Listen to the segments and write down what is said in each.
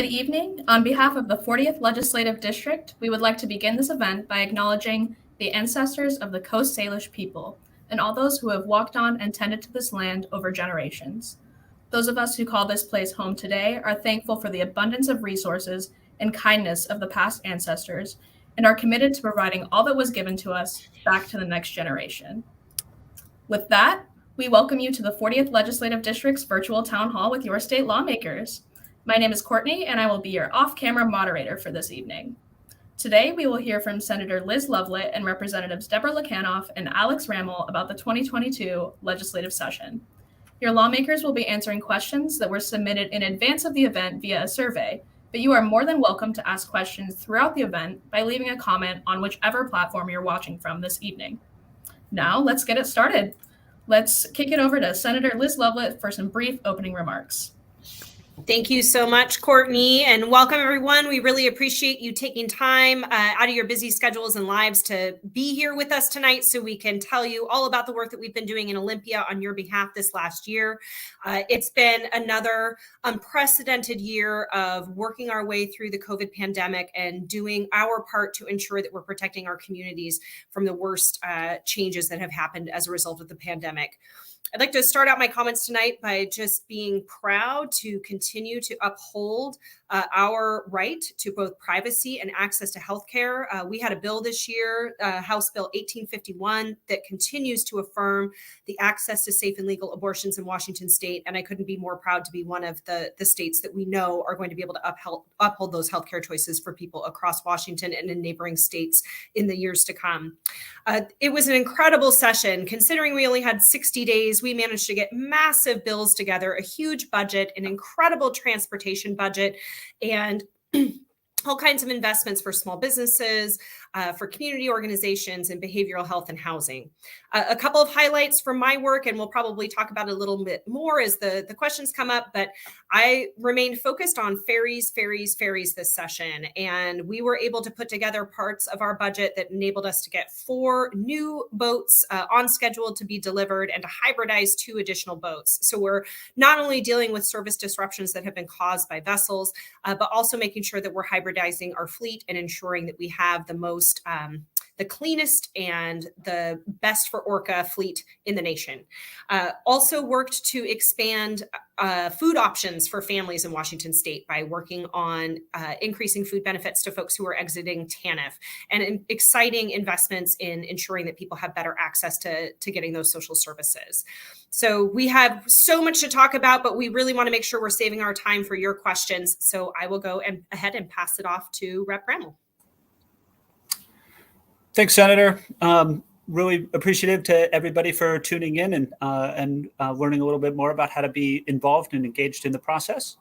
Good evening. On behalf of the 40th Legislative District, we would like to begin this event by acknowledging the ancestors of the Coast Salish people and all those who have walked on and tended to this land over generations. Those of us who call this place home today are thankful for the abundance of resources and kindness of the past ancestors and are committed to providing all that was given to us back to the next generation. With that, we welcome you to the 40th Legislative District's virtual town hall with your state lawmakers. My name is Courtney, and I will be your off-camera moderator for this evening. Today, we will hear from Senator Liz Lovelett and Representatives Deborah Lacanoff and Alex Rammel about the 2022 legislative session. Your lawmakers will be answering questions that were submitted in advance of the event via a survey, but you are more than welcome to ask questions throughout the event by leaving a comment on whichever platform you're watching from this evening. Now, let's get it started. Let's kick it over to Senator Liz Lovelett for some brief opening remarks. Thank you so much, Courtney, and welcome everyone. We really appreciate you taking time out of your busy schedules and lives to be here with us tonight so we can tell you all about the work that we've been doing in Olympia on your behalf this last year. It's been another unprecedented year of working our way through the COVID pandemic and doing our part to ensure that we're protecting our communities from the worst changes that have happened as a result of the pandemic. I'd like to start out my comments tonight by just being proud to continue to uphold our right to both privacy and access to healthcare. We had a bill this year, House Bill 1851, that continues to affirm the access to safe and legal abortions in Washington state. And I couldn't be more proud to be one of the states that we know are going to be able to uphold those healthcare choices for people across Washington and in neighboring states in the years to come. It was an incredible session. Considering we only had 60 days, we managed to get massive bills together, a huge budget, an incredible transportation budget, and all kinds of investments for small businesses, for community organizations, and behavioral health and housing. A couple of highlights from my work, and we'll probably talk about it a little bit more as the questions come up, but I remained focused on ferries this session, and we were able to put together parts of our budget that enabled us to get 4 new boats on schedule to be delivered and to hybridize 2 additional boats. So we're not only dealing with service disruptions that have been caused by vessels, but also making sure that we're hybridizing our fleet and ensuring that we have the cleanest and the best for Orca fleet in the nation. Also worked to expand food options for families in Washington state by working on increasing food benefits to folks who are exiting TANF, and exciting investments in ensuring that people have better access to getting those social services. So we have so much to talk about, but we really want to make sure we're saving our time for your questions. So I will go ahead and pass it off to Rep. Rammel. Thanks, Senator. Really appreciative to everybody for tuning in and learning a little bit more about how to be involved and engaged in the process.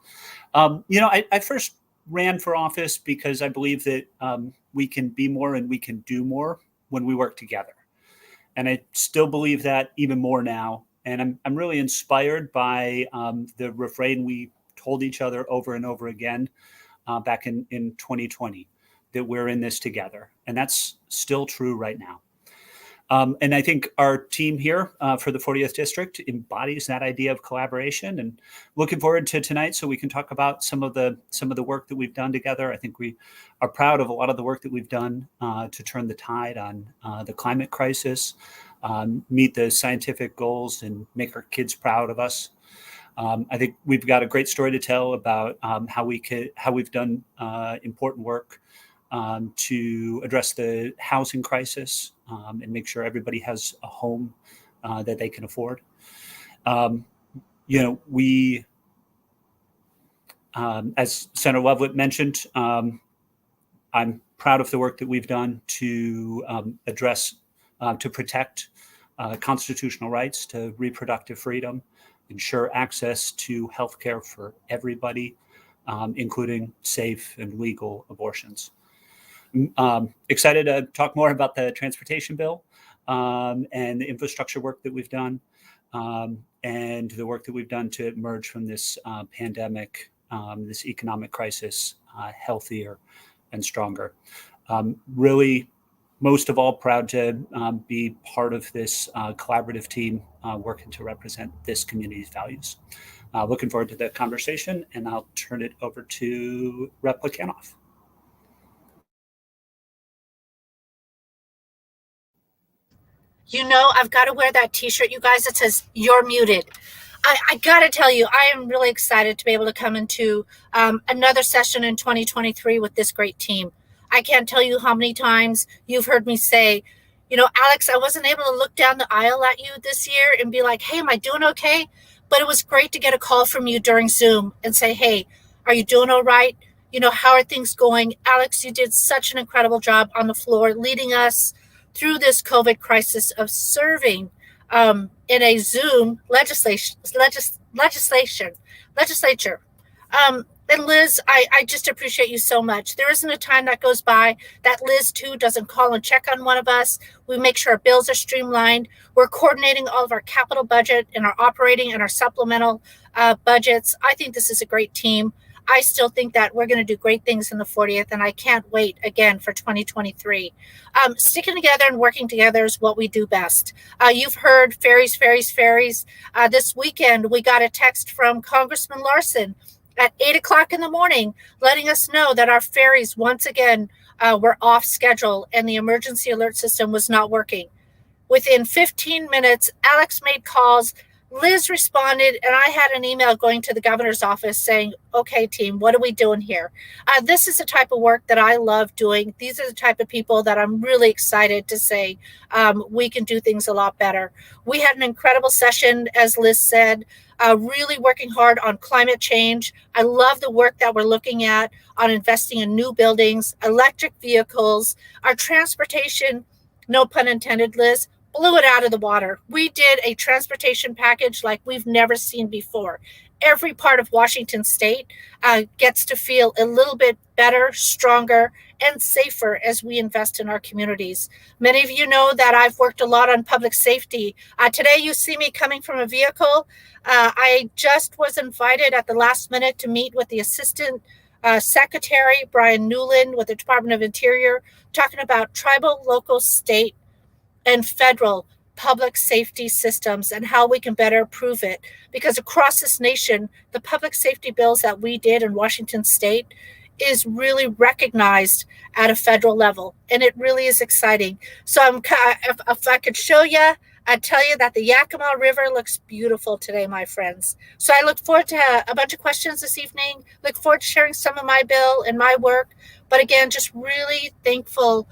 I first ran for office because I believe that we can be more and we can do more when we work together. And I still believe that even more now. And I'm really inspired by the refrain we told each other over and over again back in 2020. That we're in this together. And that's still true right now. And I think our team here for the 40th District embodies that idea of collaboration, and looking forward to tonight so we can talk about some of the work that we've done together. I think we are proud of a lot of the work that we've done to turn the tide on the climate crisis, meet the scientific goals, and make our kids proud of us. I think we've got a great story to tell about how we've done important work to address the housing crisis and make sure everybody has a home that they can afford. As Senator Lovelett mentioned, I'm proud of the work that we've done to to protect constitutional rights to reproductive freedom, ensure access to healthcare for everybody, including safe and legal abortions. Excited to talk more about the transportation bill and the infrastructure work that we've done and the work that we've done to emerge from this pandemic, this economic crisis, healthier and stronger. Really, most of all, proud to be part of this collaborative team working to represent this community's values. looking forward to the conversation, and I'll turn it over to Rep. Plekhanov. You know, I've got to wear that t-shirt, you guys, that says "You're muted." I got to tell you, I am really excited to be able to come into another session in 2023 with this great team. I can't tell you how many times you've heard me say, you know, Alex, I wasn't able to look down the aisle at you this year and be like, hey, am I doing okay? But it was great to get a call from you during Zoom and say, hey, are you doing all right? You know, how are things going? Alex, you did such an incredible job on the floor leading us through this COVID crisis of serving in a Zoom legislature. And Liz, I just appreciate you so much. There isn't a time that goes by that Liz too doesn't call and check on one of us. We make sure our bills are streamlined. We're coordinating all of our capital budget and our operating and our supplemental budgets. I think this is a great team. I still think that we're going to do great things in the 40th, and I can't wait again for 2023. Sticking together and working together is what we do best. You've heard ferries. This weekend, we got a text from Congressman Larson at 8 o'clock in the morning, letting us know that our ferries once again were off schedule and the emergency alert system was not working. Within 15 minutes, Alex made calls. Liz responded, and I had an email going to the governor's office saying, okay, team, what are we doing here? This is the type of work that I love doing. These are the type of people that I'm really excited to say we can do things a lot better. We had an incredible session, as Liz said, really working hard on climate change. I love the work that we're looking at on investing in new buildings, electric vehicles, our transportation, no pun intended, Liz, blew it out of the water. We did a transportation package like we've never seen before. Every part of Washington state gets to feel a little bit better, stronger, and safer as we invest in our communities. Many of you know that I've worked a lot on public safety. Today you see me coming from a vehicle. I just was invited at the last minute to meet with the Assistant Secretary, Brian Newland, with the Department of Interior, talking about tribal, local, state, and federal public safety systems and how we can better improve it. Because across this nation, the public safety bills that we did in Washington state is really recognized at a federal level. And it really is exciting. So if I could show you, I'd tell you that the Yakima River looks beautiful today, my friends. So I look forward to a bunch of questions this evening. Look forward to sharing some of my bill and my work. But again, just really thankful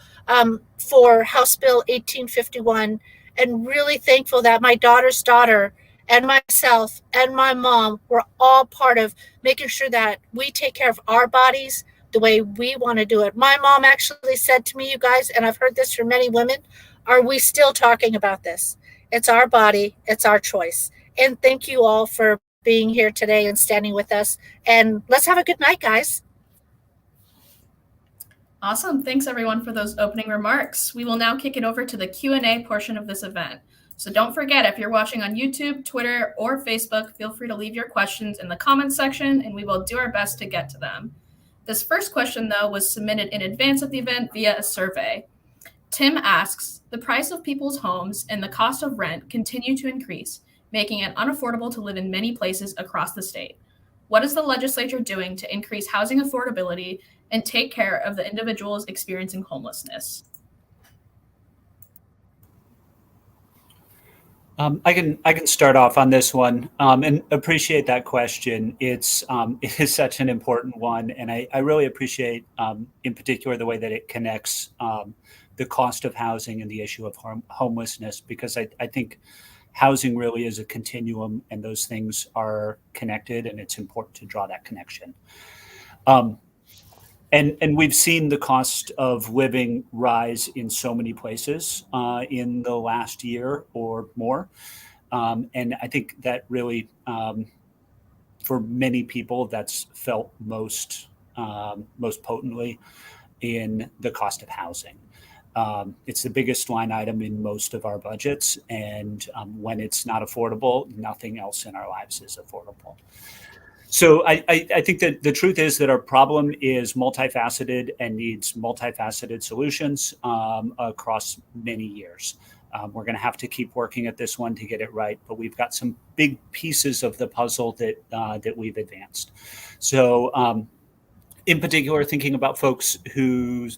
for House Bill 1851, and really thankful that my daughter's daughter and myself and my mom were all part of making sure that we take care of our bodies the way we want to do it. My mom actually said to me, you guys, and I've heard this from many women, are we still talking about this? It's our body, it's our choice. And thank you all for being here today and standing with us. And let's have a good night, guys. Awesome. Thanks everyone for those opening remarks. We will now kick it over to the Q&A portion of this event. So don't forget, if you're watching on YouTube, Twitter, or Facebook, feel free to leave your questions in the comments section and we will do our best to get to them. This first question, though, was submitted in advance of the event via a survey. Tim asks, the price of people's homes and the cost of rent continue to increase, making it unaffordable to live in many places across the state. What is the legislature doing to increase housing affordability and take care of the individuals experiencing homelessness? I can start off on this one and appreciate that question. It is such an important one, and I really appreciate, in particular, the way that it connects the cost of housing and the issue of homelessness, because I think housing really is a continuum, and those things are connected, and it's important to draw that connection. And we've seen the cost of living rise in so many places in the last year or more. And I think that really, for many people, that's felt most potently in the cost of housing. It's the biggest line item in most of our budgets. And when it's not affordable, nothing else in our lives is affordable. So I think that the truth is that our problem is multifaceted and needs multifaceted solutions across many years. We're going to have to keep working at this one to get it right, but we've got some big pieces of the puzzle that we've advanced. So, in particular, thinking about folks who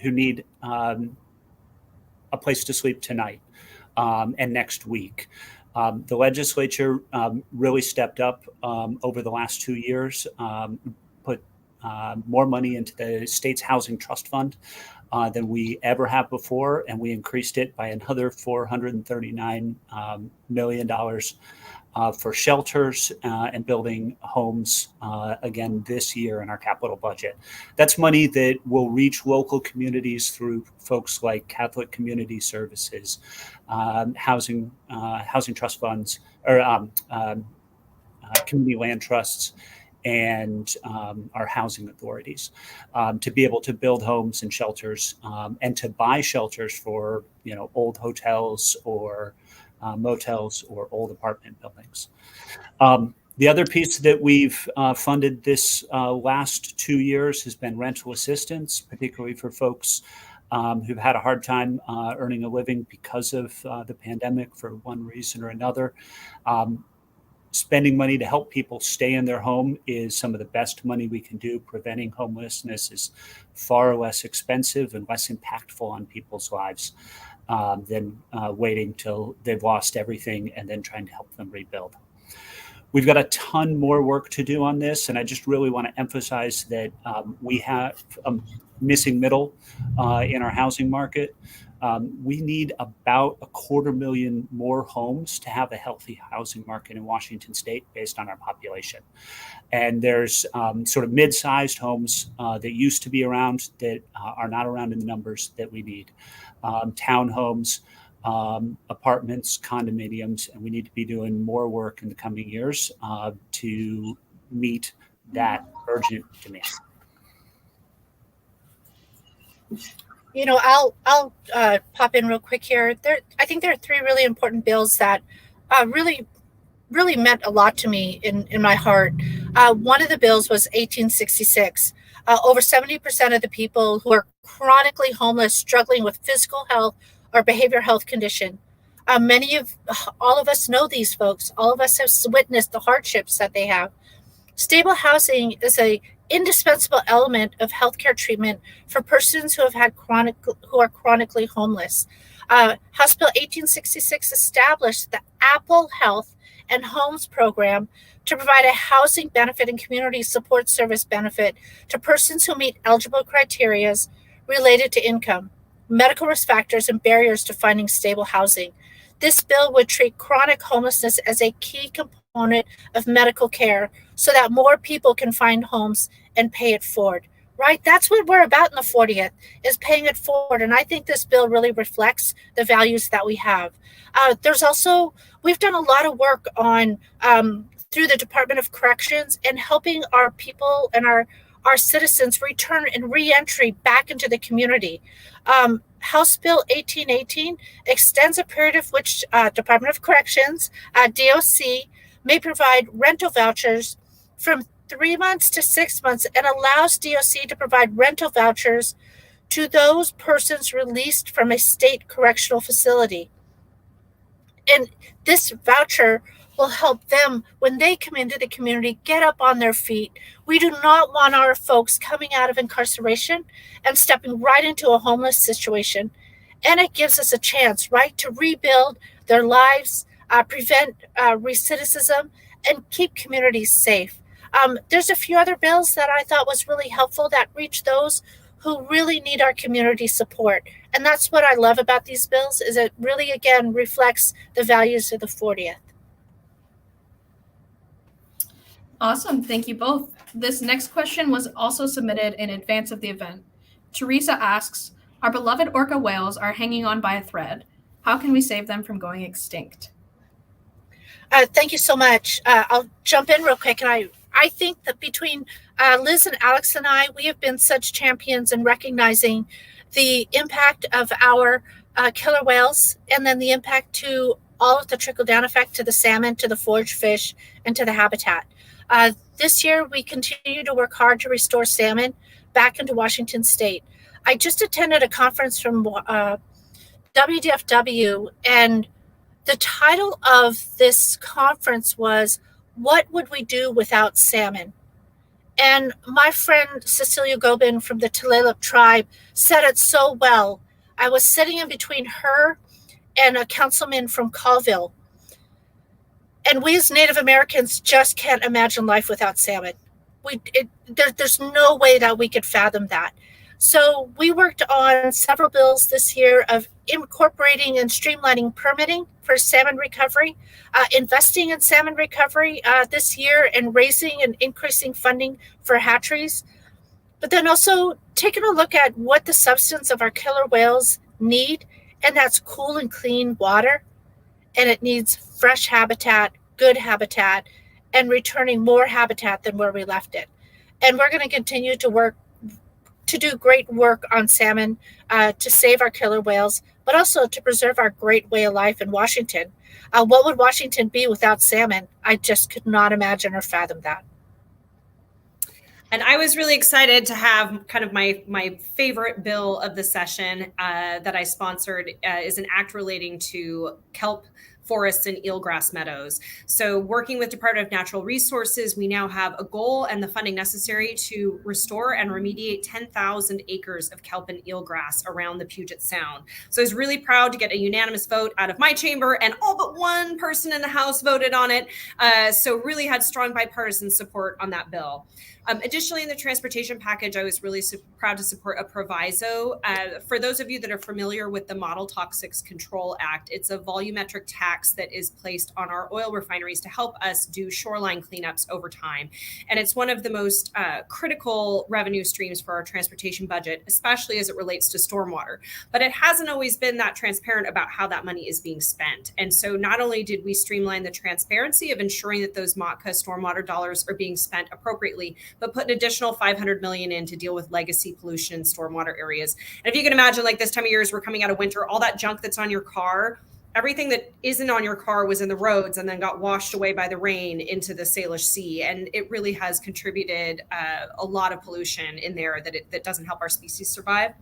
need a place to sleep tonight and next week. The legislature really stepped up over the last 2 years, put more money into the state's housing trust fund than we ever have before, and we increased it by another $439 million for shelters and building homes again this year in our capital budget. That's money that will reach local communities through folks like Catholic Community Services, housing trust funds, or community land trusts, and our housing authorities to be able to build homes and shelters and to buy shelters for old hotels or motels or old apartment buildings. The other piece that we've funded this last 2 years has been rental assistance, particularly for folks who've had a hard time earning a living because of the pandemic for one reason or another. Spending money to help people stay in their home is some of the best money we can do. Preventing homelessness is far less expensive and less impactful on people's lives than waiting till they've lost everything and then trying to help them rebuild. We've got a ton more work to do on this, and I just really want to emphasize that we have a missing middle in our housing market. We need about 250,000 more homes to have a healthy housing market in Washington State based on our population. And there's sort of mid-sized homes that used to be around that are not around in the numbers that we need. Townhomes, apartments, condominiums, and we need to be doing more work in the coming years to meet that urgent demand. I'll pop in real quick here. I think there are 3 really important bills that really meant a lot to me in my heart. One of the bills was 1866. Over 70% of the people who are chronically homeless, struggling with physical health or behavioral health condition. All of us know these folks. All of us have witnessed the hardships that they have. Stable housing is a indispensable element of healthcare treatment for persons who are chronically homeless. House Bill 1866 established the Apple Health and Homes program to provide a housing benefit and community support service benefit to persons who meet eligible criteria related to income, medical risk factors, and barriers to finding stable housing. This bill would treat chronic homelessness as a key component of medical care so that more people can find homes and pay it forward, right? That's what we're about in the 40th, is paying it forward. And I think this bill really reflects the values that we have. We've done a lot of work on through the Department of Corrections and helping our people and our citizens return and re-entry back into the community. House Bill 1818 extends a period of which Department of Corrections, DOC, may provide rental vouchers from 3 months to 6 months and allows DOC to provide rental vouchers to those persons released from a state correctional facility. And this voucher will help them when they come into the community get up on their feet. We do not want our folks coming out of incarceration and stepping right into a homeless situation. And it gives us a chance, right, to rebuild their lives, prevent recidivism, and keep communities safe. There's a few other bills that I thought was really helpful that reach those who really need our community support. And that's what I love about these bills, is it really, again, reflects the values of the 40th. Awesome. Thank you both. This next question was also submitted in advance of the event. Teresa asks, our beloved orca whales are hanging on by a thread. How can we save them from going extinct? Thank you so much. I'll jump in real quick. And I think that between Liz and Alex and I, we have been such champions in recognizing the impact of our killer whales and then the impact to all of the trickle-down effect to the salmon, to the forage fish, and to the habitat. This year, we continue to work hard to restore salmon back into Washington State. I just attended a conference from WDFW, and the title of this conference was, "What Would We Do Without Salmon?" And my friend Cecilia Gobin from the Tulalip tribe said it so well. I was sitting in between her and a councilman from Colville. And we as Native Americans just can't imagine life without salmon. There's no way that we could fathom that. So we worked on several bills this year of incorporating and streamlining permitting for salmon recovery, investing in salmon recovery this year, and raising and increasing funding for hatcheries. But then also taking a look at what the substance of our killer whales need, and that's cool and clean water. And it needs fresh habitat, good habitat, and returning more habitat than where we left it. And we're going to continue to do great work on salmon to save our killer whales, but also to preserve our great way of life in Washington. What would Washington be without salmon? I just could not imagine or fathom that. And I was really excited to have kind of my favorite bill of the session that I sponsored is an act relating to kelp forests and eelgrass meadows. So working with Department of Natural Resources, we now have a goal and the funding necessary to restore and remediate 10,000 acres of kelp and eelgrass around the Puget Sound. So I was really proud to get a unanimous vote out of my chamber, and all but one person in the House voted on it. So really had strong bipartisan support on that bill. Additionally, in the transportation package, I was really proud to support a proviso. For those of you that are familiar with the Model Toxics Control Act, it's a volumetric tax that is placed on our oil refineries to help us do shoreline cleanups over time. And it's one of the most critical revenue streams for our transportation budget, especially as it relates to stormwater. But it hasn't always been that transparent about how that money is being spent. And so not only did we streamline the transparency of ensuring that those MOTCA stormwater dollars are being spent appropriately, but put an additional $500 million in to deal with legacy pollution in stormwater areas. And if you can imagine, like this time of year as we're coming out of winter, all that junk that's on your car, everything that isn't on your car was in the roads and then got washed away by the rain into the Salish Sea. And it really has contributed a lot of pollution in there that doesn't help our species survive.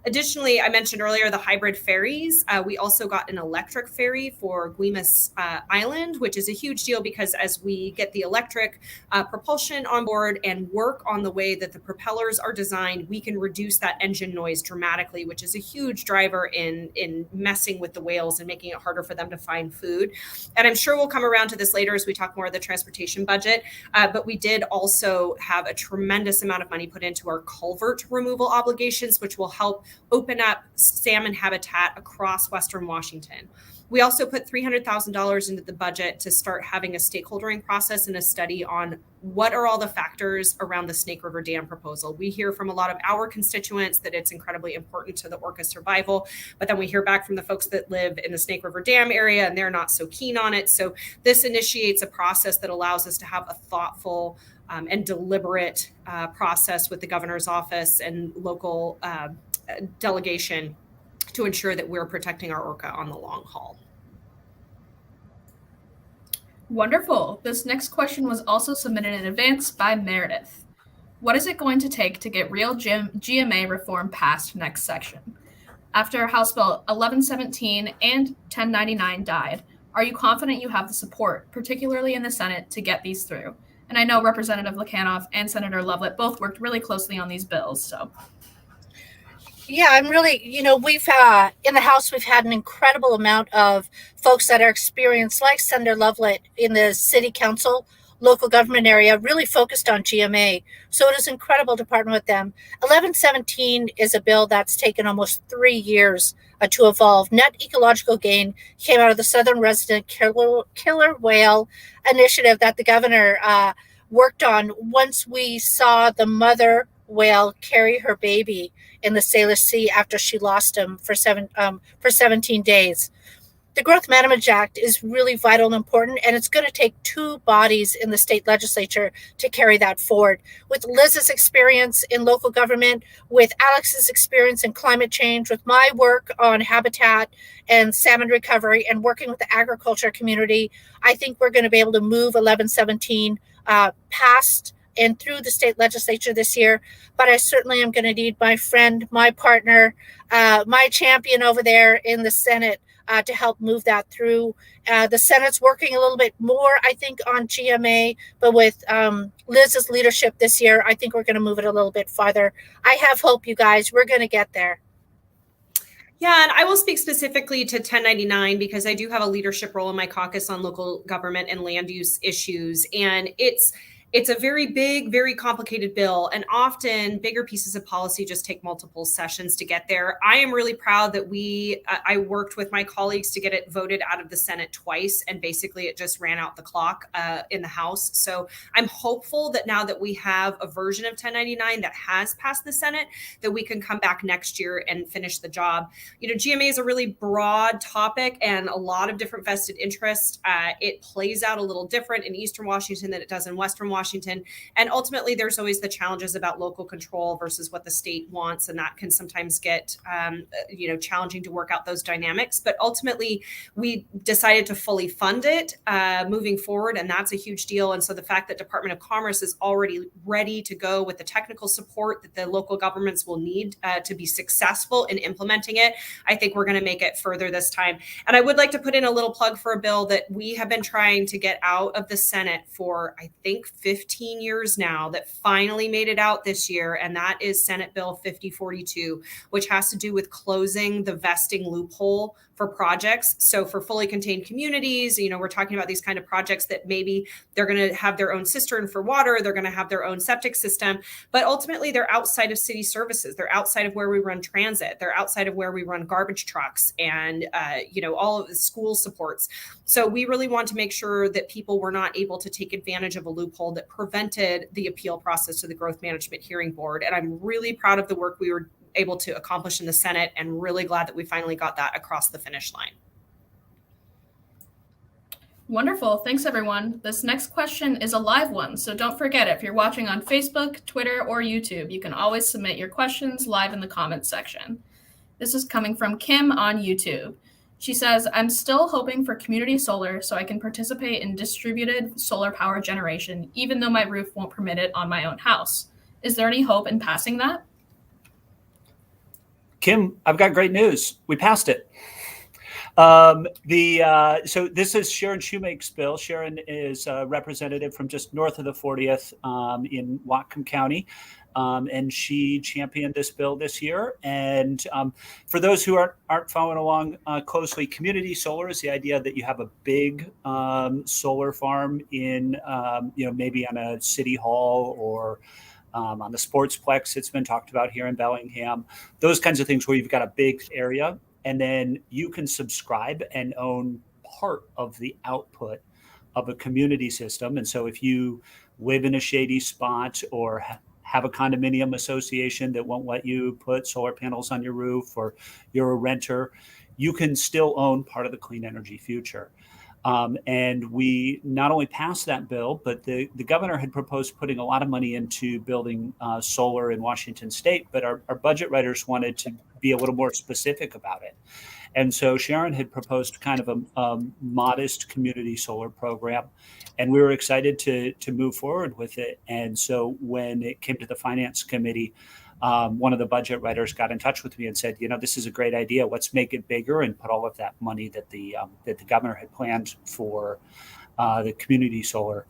Additionally, I mentioned earlier the hybrid ferries. We also got an electric ferry for Guimas Island, which is a huge deal because as we get the electric propulsion on board and work on the way that the propellers are designed, we can reduce that engine noise dramatically, which is a huge driver in messing with the whales and making it harder for them to find food. And I'm sure we'll come around to this later as we talk more of the transportation budget. But we did also have a tremendous amount of money put into our culvert removal obligations, which will help open up salmon habitat across Western Washington. We also put $300,000 into the budget to start having a stakeholdering process and a study on what are all the factors around the Snake River Dam proposal. We hear from a lot of our constituents that it's incredibly important to the orca survival, but then we hear back from the folks that live in the Snake River Dam area and they're not so keen on it. So this initiates a process that allows us to have a thoughtful and deliberate process with the governor's office and local delegation to ensure that we're protecting our orca on the long haul. Wonderful. This next question was also submitted in advance by Meredith. What is it going to take to get real GMA reform passed next section? After House Bill 1117 and 1099 died, are you confident you have the support, particularly in the Senate, to get these through? And I know Representative Luckanoff and Senator Lovelett both worked really closely on these bills, so. Yeah, I'm really, we've in the House, we've had an incredible amount of folks that are experienced, like Senator Lovelett in the city council, local government area, really focused on GMA. So it is incredible to partner with them. 1117 is a bill that's taken almost 3 years to evolve. Net ecological gain came out of the Southern Resident Killer Whale Initiative that the governor worked on once we saw the mother whale carry her baby in the Salish Sea after she lost him for 17 days. The Growth Management Act is really vital and important, and it's going to take 2 bodies in the state legislature to carry that forward. With Liz's experience in local government, with Alex's experience in climate change, with my work on habitat and salmon recovery, and working with the agriculture community, I think we're going to be able to move 1117 past and through the state legislature this year. But I certainly am going to need my friend, my partner, my champion over there in the Senate to help move that through. The Senate's working a little bit more, I think, on GMA, but with Liz's leadership this year, I think we're going to move it a little bit farther. I have hope, you guys. We're going to get there. Yeah, and I will speak specifically to 1099 because I do have a leadership role in my caucus on local government and land use issues. And it's a very big, very complicated bill, and often bigger pieces of policy just take multiple sessions to get there. I am really proud that I worked with my colleagues to get it voted out of the Senate twice, and basically it just ran out the clock in the House. So I'm hopeful that now that we have a version of 1099 that has passed the Senate, that we can come back next year and finish the job. You know, GMA is a really broad topic and a lot of different vested interests. It plays out a little different in Eastern Washington than it does in Western Washington. And ultimately, there's always the challenges about local control versus what the state wants. And that can sometimes get, challenging to work out those dynamics. But ultimately, we decided to fully fund it moving forward. And that's a huge deal. And so the fact that Department of Commerce is already ready to go with the technical support that the local governments will need to be successful in implementing it, I think we're going to make it further this time. And I would like to put in a little plug for a bill that we have been trying to get out of the Senate for, I think, 15 years now, that finally made it out this year. And that is Senate Bill 5042, which has to do with closing the vesting loophole for projects. So for fully contained communities, we're talking about these kind of projects that maybe they're going to have their own cistern for water, they're going to have their own septic system, but ultimately they're outside of city services. They're outside of where we run transit. They're outside of where we run garbage trucks and, all of the school supports. So we really want to make sure that people were not able to take advantage of a loophole that prevented the appeal process to the Growth Management Hearing Board. And I'm really proud of the work we were able to accomplish in the Senate, and really glad that we finally got that across the finish line. Wonderful. Thanks, everyone. This next question is a live one, so don't forget, if you're watching on Facebook, Twitter, or YouTube, you can always submit your questions live in the comments section. This is coming from Kim on YouTube. She says, I'm still hoping for community solar so I can participate in distributed solar power generation, even though my roof won't permit it on my own house. Is there any hope in passing that? Kim, I've got great news. We passed it. So this is Sharon Shoemake's bill. Sharon is a representative from just north of the 40th in Whatcom County. And she championed this bill this year. And for those who aren't following along closely, community solar is the idea that you have a big solar farm in, maybe on a city hall or on the sportsplex. It's been talked about here in Bellingham, those kinds of things where you've got a big area and then you can subscribe and own part of the output of a community system. And so if you live in a shady spot or have a condominium association that won't let you put solar panels on your roof, or you're a renter, you can still own part of the clean energy future. And we not only passed that bill, but the governor had proposed putting a lot of money into building solar in Washington state, but our budget writers wanted to be a little more specific about it. And so Sharon had proposed kind of a modest community solar program, and we were excited to move forward with it. And so when it came to the finance committee, one of the budget writers got in touch with me and said, this is a great idea. Let's make it bigger and put all of that money that the governor had planned for the community solar,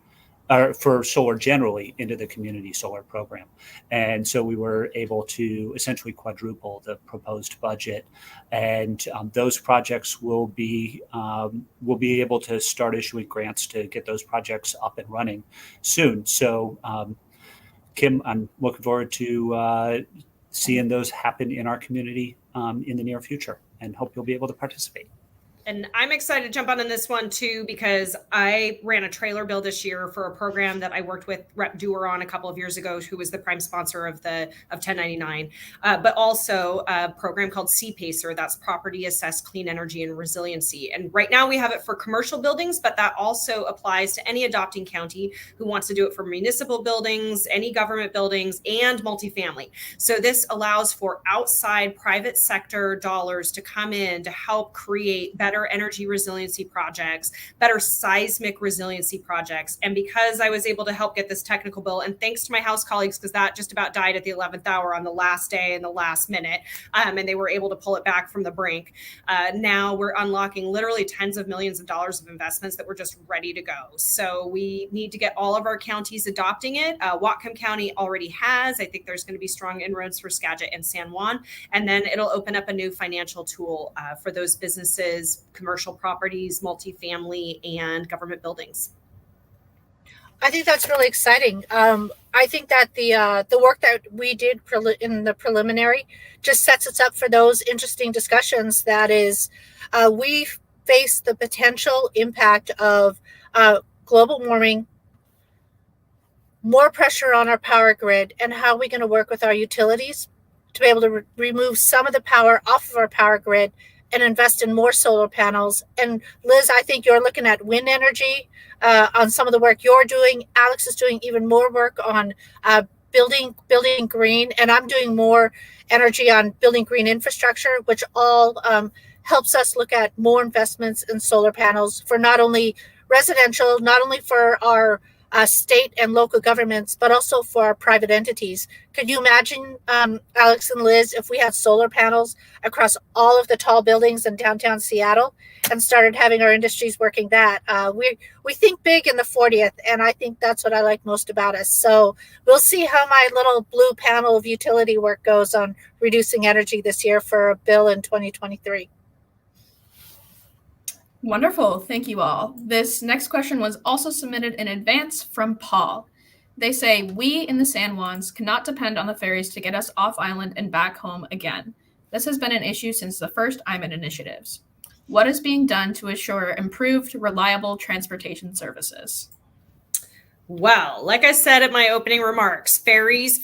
or for solar generally, into the community solar program. And so we were able to essentially quadruple the proposed budget, and those projects will be able to start issuing grants to get those projects up and running soon. So Kim, I'm looking forward to seeing those happen in our community in the near future, and hope you'll be able to participate. And I'm excited to jump on in this one too, because I ran a trailer bill this year for a program that I worked with Rep. Dewar on a couple of years ago, who was the prime sponsor of 1099, but also a program called CPACER, that's Property Assessed Clean Energy and Resiliency. And right now we have it for commercial buildings, but that also applies to any adopting county who wants to do it for municipal buildings, any government buildings, and multifamily. So this allows for outside private sector dollars to come in to help create better better energy resiliency projects, better seismic resiliency projects. And because I was able to help get this technical bill, and thanks to my House colleagues, because that just about died at the 11th hour on the last day and the last minute, and they were able to pull it back from the brink. Now we're unlocking literally tens of millions of dollars of investments that were just ready to go. So we need to get all of our counties adopting it. Whatcom County already has. I think there's going to be strong inroads for Skagit and San Juan. And then it'll open up a new financial tool for those businesses, commercial properties, multifamily, and government buildings. I think that's really exciting. I think that the work that we did in the preliminary just sets us up for those interesting discussions. That is, we face the potential impact of global warming, more pressure on our power grid, and how are we going to work with our utilities to be able to remove some of the power off of our power grid and invest in more solar panels. And Liz, I think you're looking at wind energy on some of the work you're doing. Alex is doing even more work on building green, and I'm doing more energy on building green infrastructure, which all helps us look at more investments in solar panels for not only residential, not only for our state and local governments, but also for our private entities. Could you imagine, Alex and Liz, if we had solar panels across all of the tall buildings in downtown Seattle and started having our industries working that? We think big in the 40th, and I think that's what I like most about us. So we'll see how my little blue panel of utility work goes on reducing energy this year for a bill in 2023. Wonderful. Thank you all. This next question was also submitted in advance from Paul. They say, we in the San Juans cannot depend on the ferries to get us off island and back home again. This has been an issue since the first IMIT initiatives. What is being done to assure improved, reliable transportation services? Well, like I said at my opening remarks, ferries.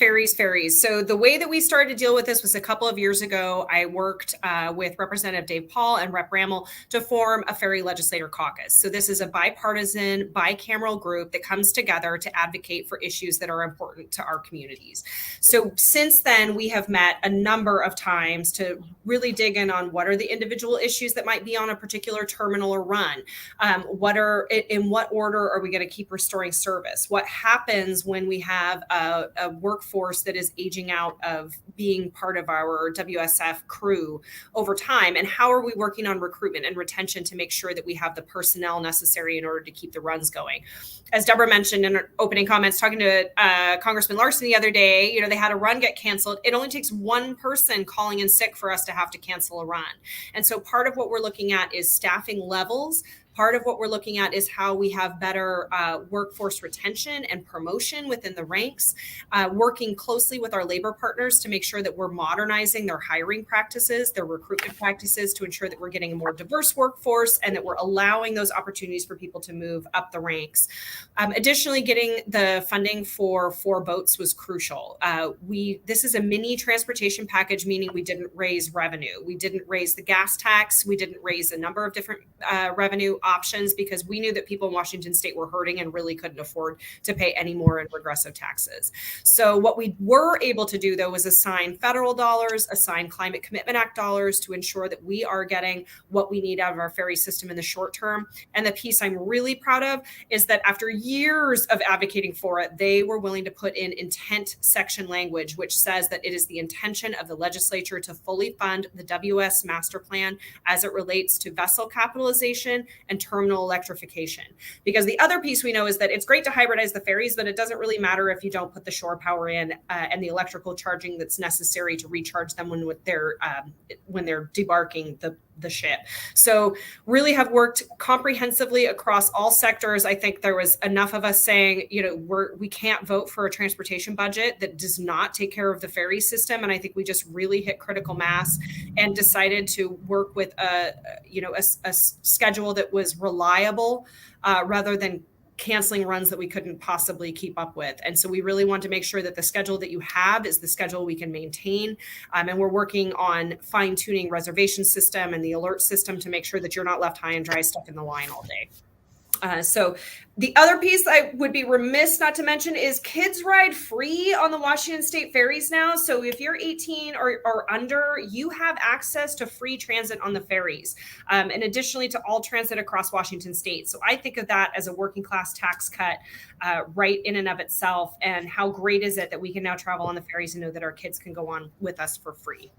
So the way that we started to deal with this was a couple of years ago. I worked with Representative Dave Paul and Rep. Rammel to form a ferry legislator caucus. So this is a bipartisan, bicameral group that comes together to advocate for issues that are important to our communities. So since then, we have met a number of times to really dig in on what are the individual issues that might be on a particular terminal or run. In what order are we going to keep restoring service? What happens when we have a workforce that is aging out of being part of our WSF crew over time? And how are we working on recruitment and retention to make sure that we have the personnel necessary in order to keep the runs going? As Deborah mentioned in her opening comments, talking to Congressman Larson the other day, they had a run get canceled. It only takes one person calling in sick for us to have to cancel a run. And so part of what we're looking at is staffing levels. Part of what we're looking at is how we have better workforce retention and promotion within the ranks, working closely with our labor partners to make sure that we're modernizing their hiring practices, their recruitment practices, to ensure that we're getting a more diverse workforce and that we're allowing those opportunities for people to move up the ranks. Additionally, getting the funding for 4 boats was crucial. This is a mini transportation package, meaning we didn't raise revenue. We didn't raise the gas tax. We didn't raise a number of different revenue options because we knew that people in Washington state were hurting and really couldn't afford to pay any more in regressive taxes. So what we were able to do, though, was assign federal dollars, assign Climate Commitment Act dollars to ensure that we are getting what we need out of our ferry system in the short term. And the piece I'm really proud of is that after years of advocating for it, they were willing to put in intent section language, which says that it is the intention of the legislature to fully fund the WS master plan as it relates to vessel capitalization and terminal electrification. Because the other piece we know is that it's great to hybridize the ferries, but it doesn't really matter if you don't put the shore power in and the electrical charging that's necessary to recharge them when they're debarking the ship. So really have worked comprehensively across all sectors. I think there was enough of us saying, we can't vote for a transportation budget that does not take care of the ferry system. And I think we just really hit critical mass and decided to work with a schedule that was reliable rather than canceling runs that we couldn't possibly keep up with. And so we really want to make sure that the schedule that you have is the schedule we can maintain. And we're working on fine tuning reservation system and the alert system to make sure that you're not left high and dry stuck in the line all day. So the other piece I would be remiss not to mention is kids ride free on the Washington State ferries now. So if you're 18 or under, you have access to free transit on the ferries, and additionally to all transit across Washington State. So I think of that as a working class tax cut right in and of itself. And how great is it that we can now travel on the ferries and know that our kids can go on with us for free?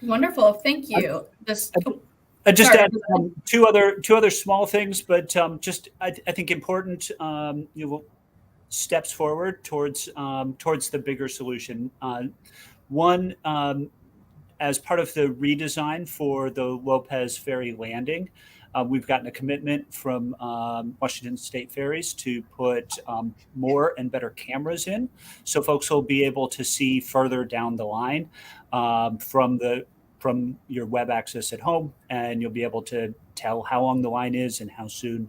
Wonderful. Thank you. I just Sorry. add two other small things, but just I think important steps forward towards the bigger solution. One, as part of the redesign for the Lopez Ferry landing, we've gotten a commitment from Washington State Ferries to put more and better cameras in, so folks will be able to see further down the line from your web access at home, and you'll be able to tell how long the line is and how soon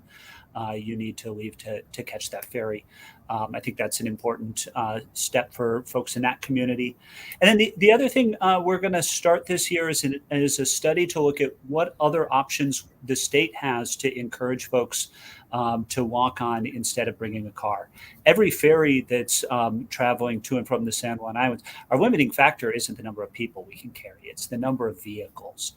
you need to leave to catch that ferry. I think that's an important step for folks in that community. And then the other thing we're going to start this year is a study to look at what other options the state has to encourage folks to walk on instead of bringing a car. Every ferry that's traveling to and from the San Juan Islands, our limiting factor isn't the number of people we can carry, it's the number of vehicles.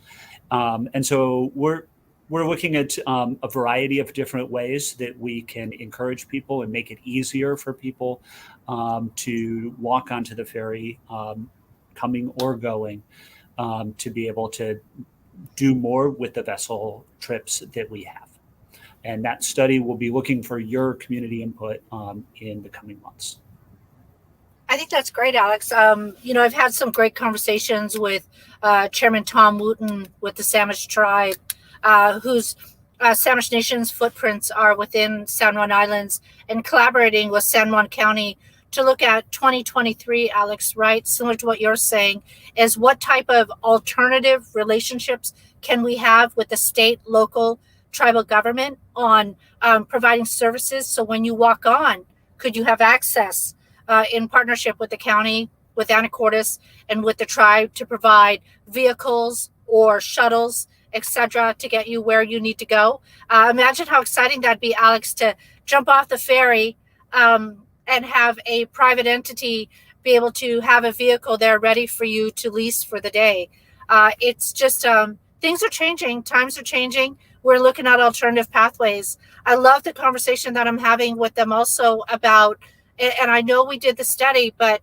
And so we're looking at a variety of different ways that we can encourage people and make it easier for people to walk onto the ferry, coming or going, to be able to do more with the vessel trips that we have. And that study will be looking for your community input in the coming months. I think that's great, Alex. I've had some great conversations with Chairman Tom Wooten with the Samish tribe, whose Samish Nation's footprints are within San Juan Islands, and collaborating with San Juan County to look at 2023, Alex, right? Similar to what you're saying, is what type of alternative relationships can we have with the state, local, tribal government on providing services. So when you walk on, could you have access in partnership with the county, with Anacortes, and with the tribe to provide vehicles or shuttles, etc., to get you where you need to go? Imagine how exciting that'd be, Alex, to jump off the ferry and have a private entity be able to have a vehicle there ready for you to lease for the day. It's just things are changing, times are changing. We're looking at alternative pathways. I love the conversation that I'm having with them also about, and I know we did the study, but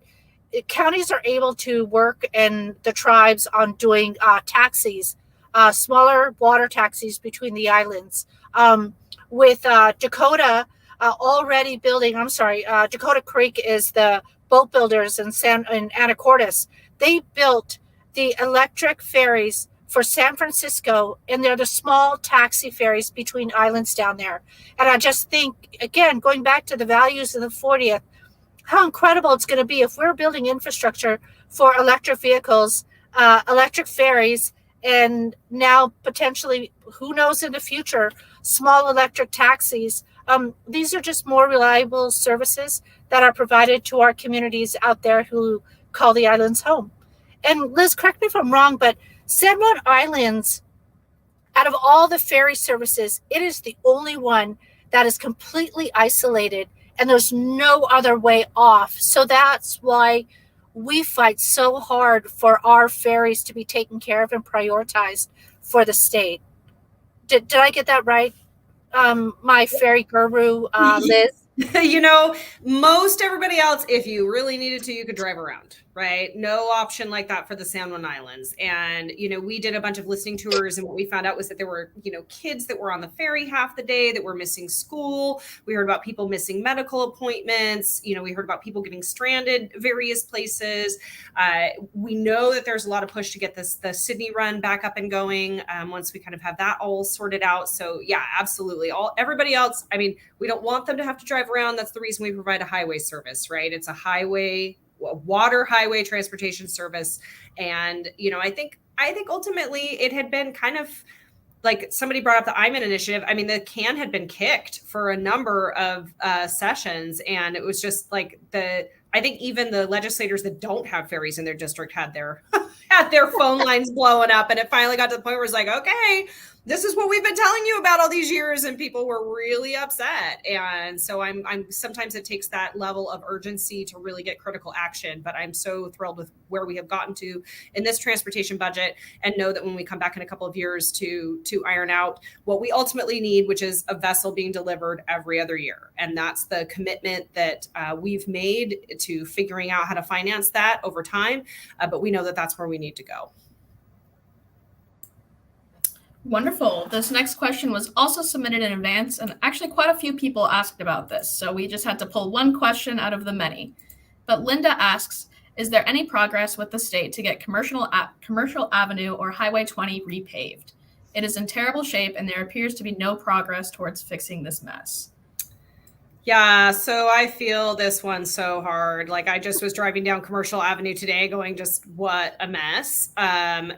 counties are able to work and the tribes on doing taxis, smaller water taxis between the islands. With Dakota already building, Dakota Creek is the boat builders in Anacortes. They built the electric ferries for San Francisco, and they're the small taxi ferries between islands down there. And I just think, again, going back to the values of the 40th, how incredible it's going to be if we're building infrastructure for electric vehicles, electric ferries, and now potentially, who knows in the future, small electric taxis. These are just more reliable services that are provided to our communities out there who call the islands home. And Liz, correct me if I'm wrong, but San Juan Islands, out of all the ferry services, it is the only one that is completely isolated, and there's no other way off. So that's why we fight so hard for our ferries to be taken care of and prioritized for the state. Did I get that right? My ferry guru, Liz? Most everybody else, if you really needed to, you could drive around, right? No option like that for the San Juan Islands. And, we did a bunch of listening tours, and what we found out was that there were, kids that were on the ferry half the day that were missing school. We heard about people missing medical appointments. We heard about people getting stranded various places. We know that there's a lot of push to get the Sydney run back up and going once we kind of have that all sorted out. So yeah, absolutely. Everybody else, we don't want them to have to drive around. That's the reason we provide a highway service, right? It's a water highway transportation service. And, I think ultimately it had been kind of like somebody brought up the IMIN initiative. The can had been kicked for a number of sessions. And it was just like I think even the legislators that don't have ferries in their district had their phone lines blowing up. And it finally got to the point where it's like, okay, this is what we've been telling you about all these years, and people were really upset. And so I'm sometimes it takes that level of urgency to really get critical action, but I'm so thrilled with where we have gotten to in this transportation budget, and know that when we come back in a couple of years to iron out what we ultimately need, which is a vessel being delivered every other year. And that's the commitment that we've made to figuring out how to finance that over time. But we know that that's where we need to go. Wonderful. This next question was also submitted in advance, and actually quite a few people asked about this, so we just had to pull one question out of the many. But Linda asks, is there any progress with the state to get Commercial Avenue or Highway 20 repaved? It is in terrible shape, and there appears to be no progress towards fixing this mess. Yeah, so I feel this one so hard. Like, I just was driving down Commercial Avenue today going, just what a mess.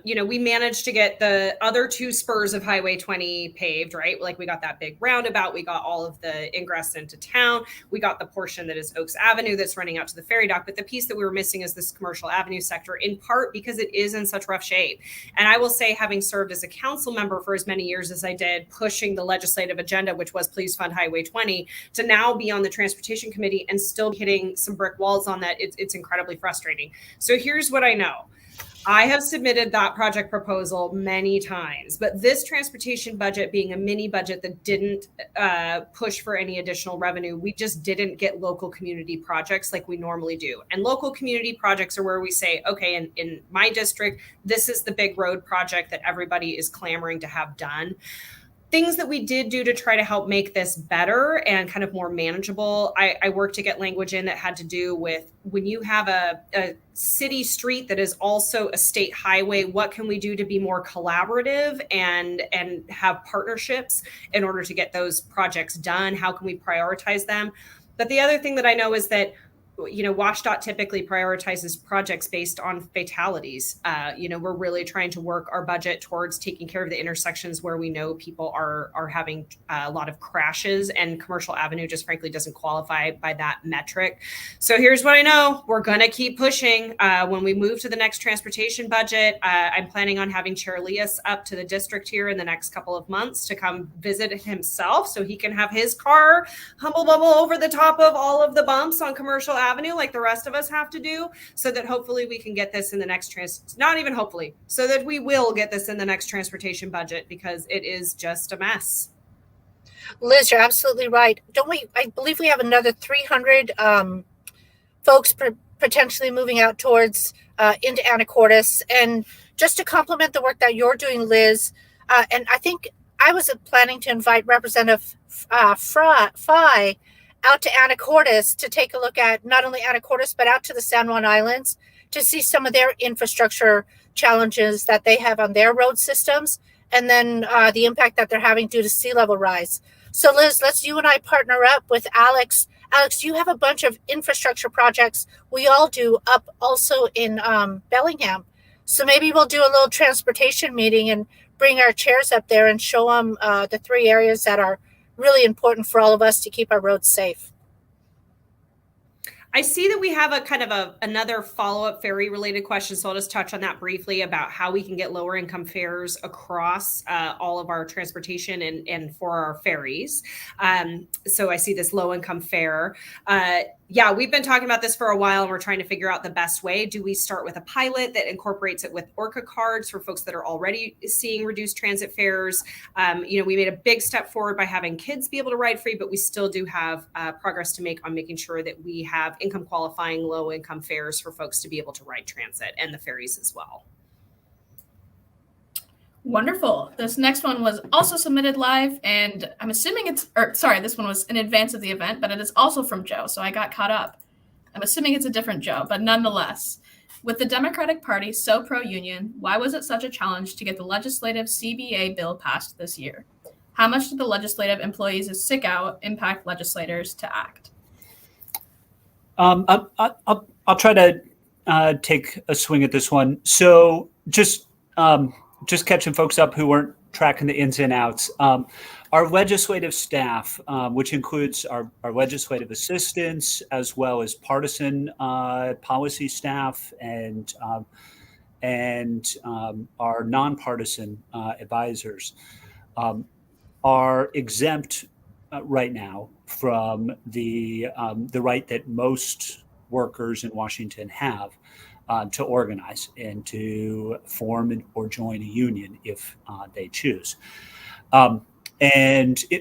We managed to get the other two spurs of Highway 20 paved, right? Like, we got that big roundabout. We got all of the ingress into town. We got the portion that is Oaks Avenue that's running out to the ferry dock. But the piece that we were missing is this Commercial Avenue sector, in part because it is in such rough shape. And I will say, having served as a council member for as many years as I did, pushing the legislative agenda, which was please fund Highway 20, to now be on the transportation committee and still hitting some brick walls on that, it's incredibly frustrating. So here's what I know. I have submitted that project proposal many times, but this transportation budget being a mini budget that didn't push for any additional revenue, we just didn't get local community projects like we normally do. And local community projects are where we say, okay, in my district, this is the big road project that everybody is clamoring to have done. Things that we did do to try to help make this better and kind of more manageable. I worked to get language in that had to do with when you have a city street that is also a state highway, what can we do to be more collaborative and have partnerships in order to get those projects done? How can we prioritize them? But the other thing that I know is that WashDOT typically prioritizes projects based on fatalities. We're really trying to work our budget towards taking care of the intersections where we know people are having a lot of crashes, and Commercial Avenue just frankly doesn't qualify by that metric. So here's what I know. We're going to keep pushing. When we move to the next transportation budget, I'm planning on having Chair Elias up to the district here in the next couple of months to come visit himself so he can have his car humble bubble over the top of all of the bumps on Commercial Avenue like the rest of us have to do, so that hopefully we can get this in the next so that we will get this in the next transportation budget, because it is just a mess. Liz, you're absolutely right. I believe we have another 300 folks potentially moving out towards into Anacortes. And just to complement the work that you're doing, Liz, and I think I was planning to invite Representative Fry out to Anacortes to take a look at not only Anacortes, but out to the San Juan Islands to see some of their infrastructure challenges that they have on their road systems, and then the impact that they're having due to sea level rise. So Liz, let's you and I partner up with Alex. Alex, you have a bunch of infrastructure projects. We all do up also in Bellingham. So maybe we'll do a little transportation meeting and bring our chairs up there and show them the three areas that are really important for all of us to keep our roads safe. I see that we have a kind of another follow-up ferry related question. So I'll just touch on that briefly about how we can get lower income fares across all of our transportation and for our ferries. So I see this low income fare. Yeah, we've been talking about this for a while, and we're trying to figure out the best way. Do we start with a pilot that incorporates it with Orca cards for folks that are already seeing reduced transit fares? We made a big step forward by having kids be able to ride free, but we still do have progress to make on making sure that we have income qualifying low income fares for folks to be able to ride transit and the ferries as well. Wonderful. This next one was also submitted live, and I'm assuming this one was in advance of the event, but it is also from Joe, so I got caught up. I'm assuming it's a different Joe, but nonetheless. With the Democratic Party so pro-union, why was it such a challenge to get the legislative CBA bill passed this year? How much did the legislative employees' sick out impact legislators to act? I'll try to take a swing at this one. So just catching folks up who weren't tracking the ins and outs. Our legislative staff, which includes our legislative assistants, as well as partisan policy staff and our nonpartisan advisors, are exempt right now from the right that most workers in Washington have to organize and to form or join a union if they choose.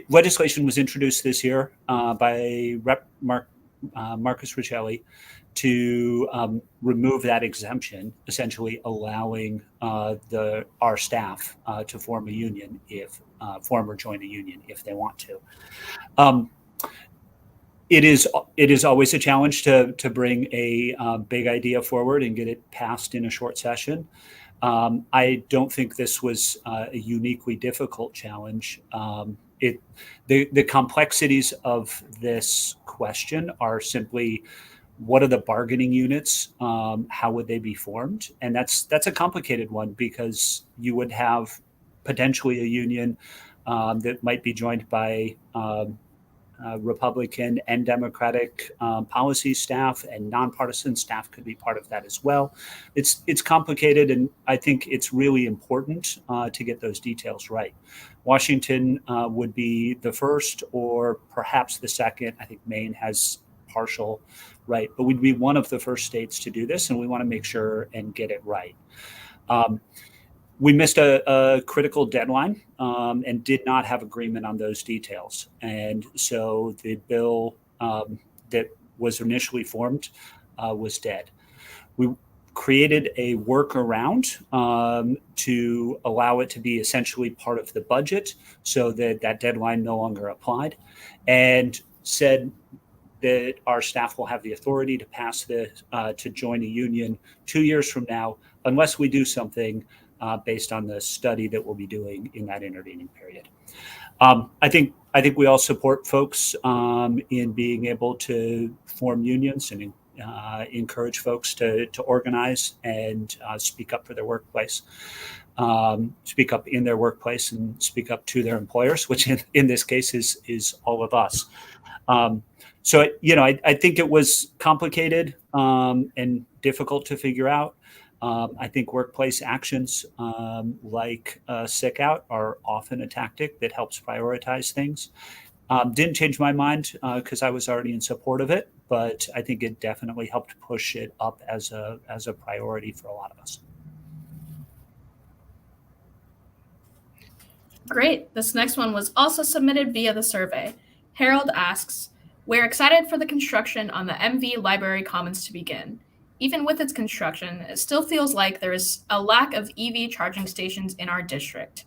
Legislation was introduced this year by Rep. Marcus Riccelli to remove that exemption, essentially allowing our staff to form a union form or join a union if they want to. It is always a challenge to bring a big idea forward and get it passed in a short session. I don't think this was a uniquely difficult challenge. The complexities of this question are simply, what are the bargaining units? How would they be formed? And that's a complicated one, because you would have potentially a union that might be joined by Republican and Democratic policy staff, and nonpartisan staff could be part of that as well. It's complicated, and I think it's really important to get those details right. Washington would be the first, or perhaps the second. I think Maine has partial right, but we'd be one of the first states to do this, and we want to make sure and get it right. We missed a critical deadline and did not have agreement on those details. And so the bill that was initially formed was dead. We created a workaround to allow it to be essentially part of the budget, so that that deadline no longer applied, and said that our staff will have the authority to pass to join a union 2 years from now, unless we do something based on the study that we'll be doing in that intervening period. I think we all support folks in being able to form unions and encourage folks to organize and speak up for their workplace, speak up in their workplace, and speak up to their employers, which in this case is all of us. So I think it was complicated and difficult to figure out. I think workplace actions like sick out are often a tactic that helps prioritize things. Didn't change my mind because I was already in support of it, but I think it definitely helped push it up as a priority for a lot of us. Great. This next one was also submitted via the survey. Harold asks, "We're excited for the construction on the MV Library Commons to begin. Even with its construction, it still feels like there is a lack of EV charging stations in our district.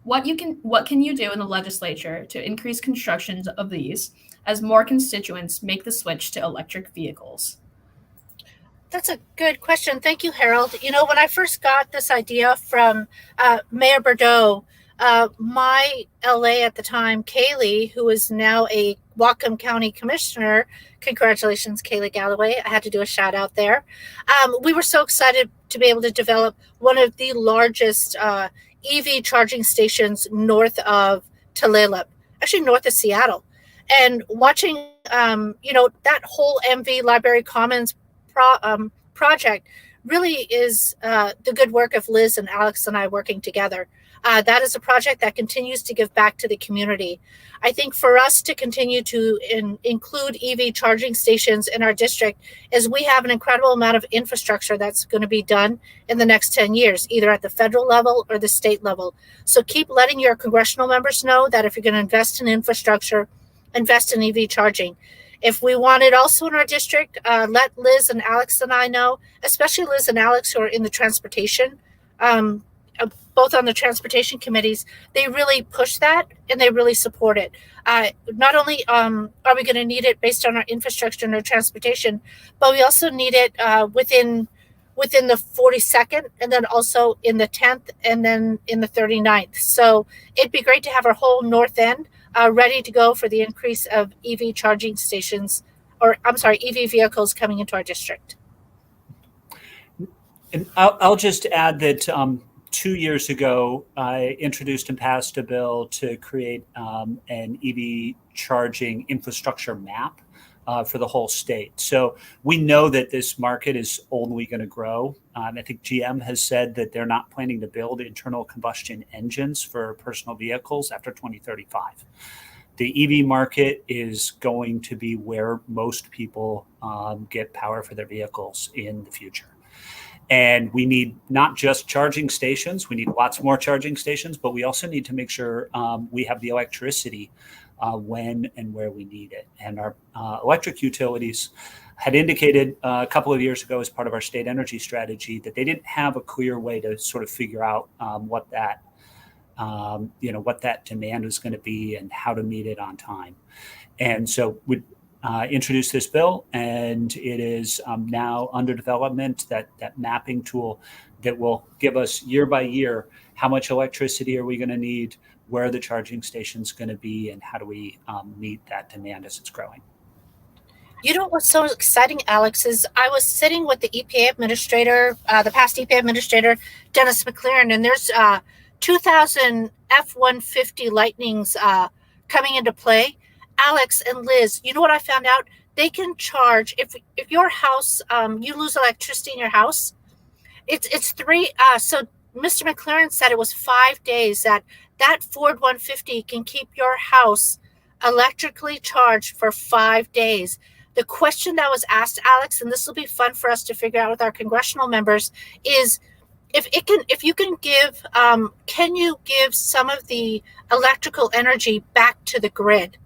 What can you do in the legislature to increase construction of these as more constituents make the switch to electric vehicles?" That's a good question. Thank you, Harold. When I first got this idea from Mayor Bordeaux, my LA at the time, Kaylee, who is now a Whatcom County Commissioner, congratulations, Kaylee Galloway, I had to do a shout out there. We were so excited to be able to develop one of the largest EV charging stations north of Tulalip, actually north of Seattle. And watching, that whole MV Library Commons project really is the good work of Liz and Alex and I working together. That is a project that continues to give back to the community. I think for us to continue to include EV charging stations in our district is we have an incredible amount of infrastructure that's going to be done in the next 10 years, either at the federal level or the state level. So keep letting your congressional members know that if you're going to invest in infrastructure, invest in EV charging. If we want it also in our district, let Liz and Alex and I know, especially Liz and Alex who are in the transportation, both on the transportation committees. They really push that and they really support it. Not only are we going to need it based on our infrastructure and our transportation, but we also need it within the 42nd, and then also in the 10th, and then in the 39th. So it'd be great to have our whole north end ready to go for the increase of EV charging stations, EV vehicles coming into our district. And I'll just add that 2 years ago, I introduced and passed a bill to create an EV charging infrastructure map for the whole state. So we know that this market is only going to grow. I think GM has said that they're not planning to build internal combustion engines for personal vehicles after 2035. The EV market is going to be where most people get power for their vehicles in the future. And we need not just charging stations, we need lots more charging stations, but we also need to make sure we have the electricity when and where we need it. And our electric utilities had indicated a couple of years ago as part of our state energy strategy that they didn't have a clear way to sort of figure out what that demand was going to be and how to meet it on time. And so we introduced this bill, and it is now under development, that mapping tool that will give us year by year how much electricity are we going to need, where are the charging stations going to be, and how do we meet that demand as it's growing. You know what's so exciting, Alex, is I was sitting with the EPA administrator, the past EPA administrator, Dennis McLaren, and there's 2,000 F-150 Lightnings coming into play. Alex and Liz, you know what I found out? They can charge, if your house, you lose electricity in your house, it's three. So Mr. McLaren said it was 5 days that Ford 150 can keep your house electrically charged for 5 days. The question that was asked, Alex, and this will be fun for us to figure out with our congressional members, is if you can give, can you give some of the electrical energy back to the grid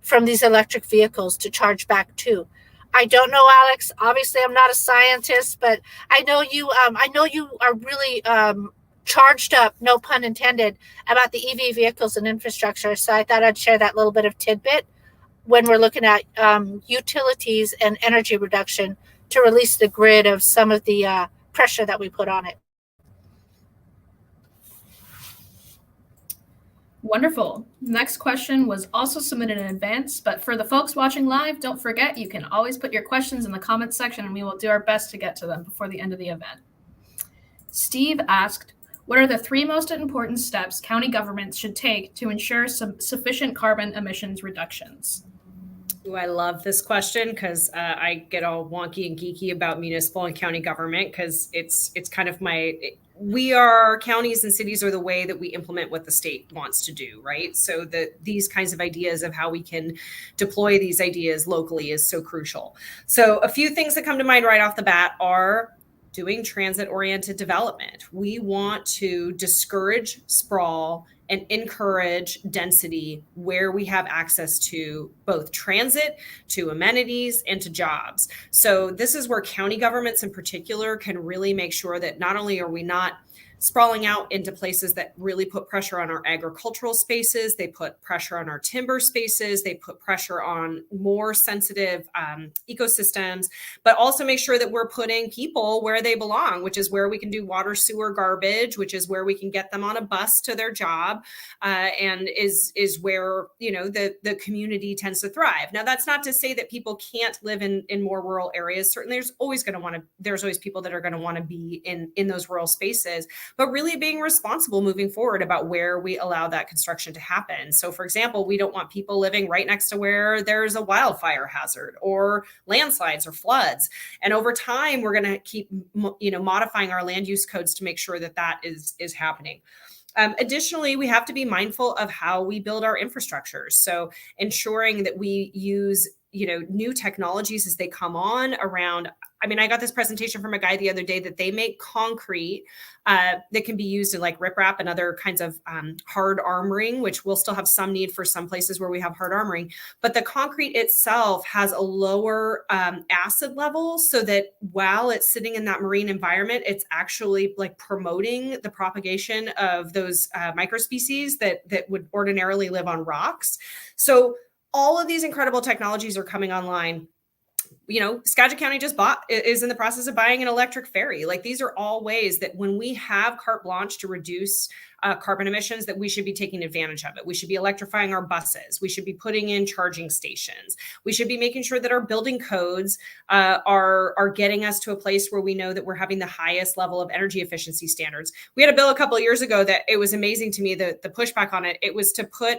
from these electric vehicles to charge back to? I don't know, Alex. Obviously, I'm not a scientist, but I know you are really charged up, no pun intended, about the EV vehicles and infrastructure. So I thought I'd share that little bit of tidbit when we're looking at utilities and energy reduction to release the grid of some of the pressure that we put on it. Wonderful. Next question was also submitted in advance, but for the folks watching live, don't forget you can always put your questions in the comments section and we will do our best to get to them before the end of the event. Steve asked, what are the 3 most important steps county governments should take to ensure sufficient carbon emissions reductions? Ooh, I love this question because I get all wonky and geeky about municipal and county government because it's kind of counties and cities are the way that we implement what the state wants to do, right? So these kinds of ideas of how we can deploy these ideas locally is so crucial. So a few things that come to mind right off the bat are doing transit-oriented development. We want to discourage sprawl and encourage density where we have access to both transit, to amenities, and to jobs. So this is where county governments in particular can really make sure that not only are we not sprawling out into places that really put pressure on our agricultural spaces, they put pressure on our timber spaces, they put pressure on more sensitive ecosystems, but also make sure that we're putting people where they belong, which is where we can do water, sewer, garbage, which is where we can get them on a bus to their job, and is where, the community tends to thrive. Now, that's not to say that people can't live in more rural areas. Certainly, there's always people that are going to want to be in those rural spaces, but really being responsible moving forward about where we allow that construction to happen. So for example, we don't want people living right next to where there's a wildfire hazard or landslides or floods. And over time, we're going to keep, modifying our land use codes to make sure that is happening. Additionally, we have to be mindful of how we build our infrastructure. So ensuring that we use new technologies as they come on around. I got this presentation from a guy the other day that they make concrete that can be used in like riprap and other kinds of hard armoring, which we'll still have some need for some places where we have hard armoring. But the concrete itself has a lower acid level so that while it's sitting in that marine environment, it's actually like promoting the propagation of those microspecies that would ordinarily live on rocks. So all of these incredible technologies are coming online. Skagit County is in the process of buying an electric ferry. Like these are all ways that when we have carte blanche to reduce carbon emissions, that we should be taking advantage of it. We should be electrifying our buses. We should be putting in charging stations. We should be making sure that our building codes are getting us to a place where we know that we're having the highest level of energy efficiency standards. We had a bill a couple of years ago that it was amazing to me, the pushback on it. It was to put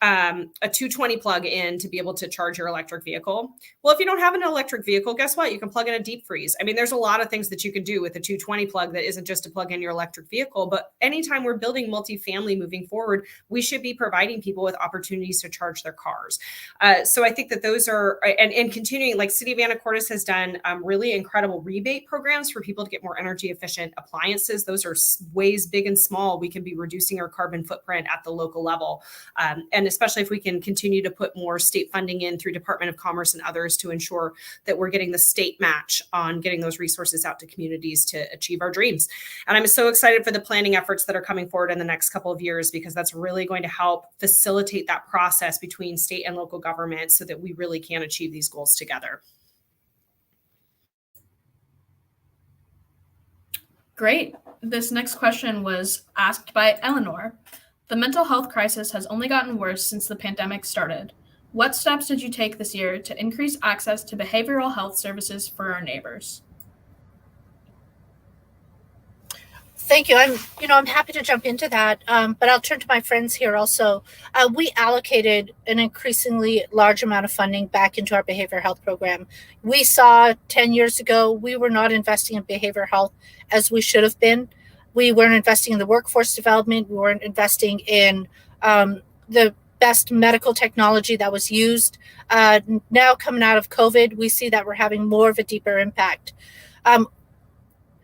a 220 plug in to be able to charge your electric vehicle. Well, if you don't have an electric vehicle, guess what? You can plug in a deep freeze. I mean, there's a lot of things that you can do with a 220 plug that isn't just to plug in your electric vehicle, but anytime we're building multifamily moving forward, we should be providing people with opportunities to charge their cars. So I think that those are, and continuing, like City of Anacortes has done really incredible rebate programs for people to get more energy efficient appliances. Those are ways big and small we can be reducing our carbon footprint at the local level. And especially if we can continue to put more state funding in through Department of Commerce and others to ensure that we're getting the state match on getting those resources out to communities to achieve our dreams. And I'm so excited for the planning efforts that are coming forward in the next couple of years, because that's really going to help facilitate that process between state and local government so that we really can achieve these goals together. Great. This next question was asked by Eleanor. The mental health crisis has only gotten worse since the pandemic started. What steps did you take this year to increase access to behavioral health services for our neighbors? Thank you. I'm happy to jump into that, but I'll turn to my friends here also. We allocated an increasingly large amount of funding back into our behavioral health program. We saw 10 years ago, we were not investing in behavioral health as we should have been. We weren't investing in the workforce development. We weren't investing in the best medical technology that was used. Now coming out of COVID, we see that we're having more of a deeper impact.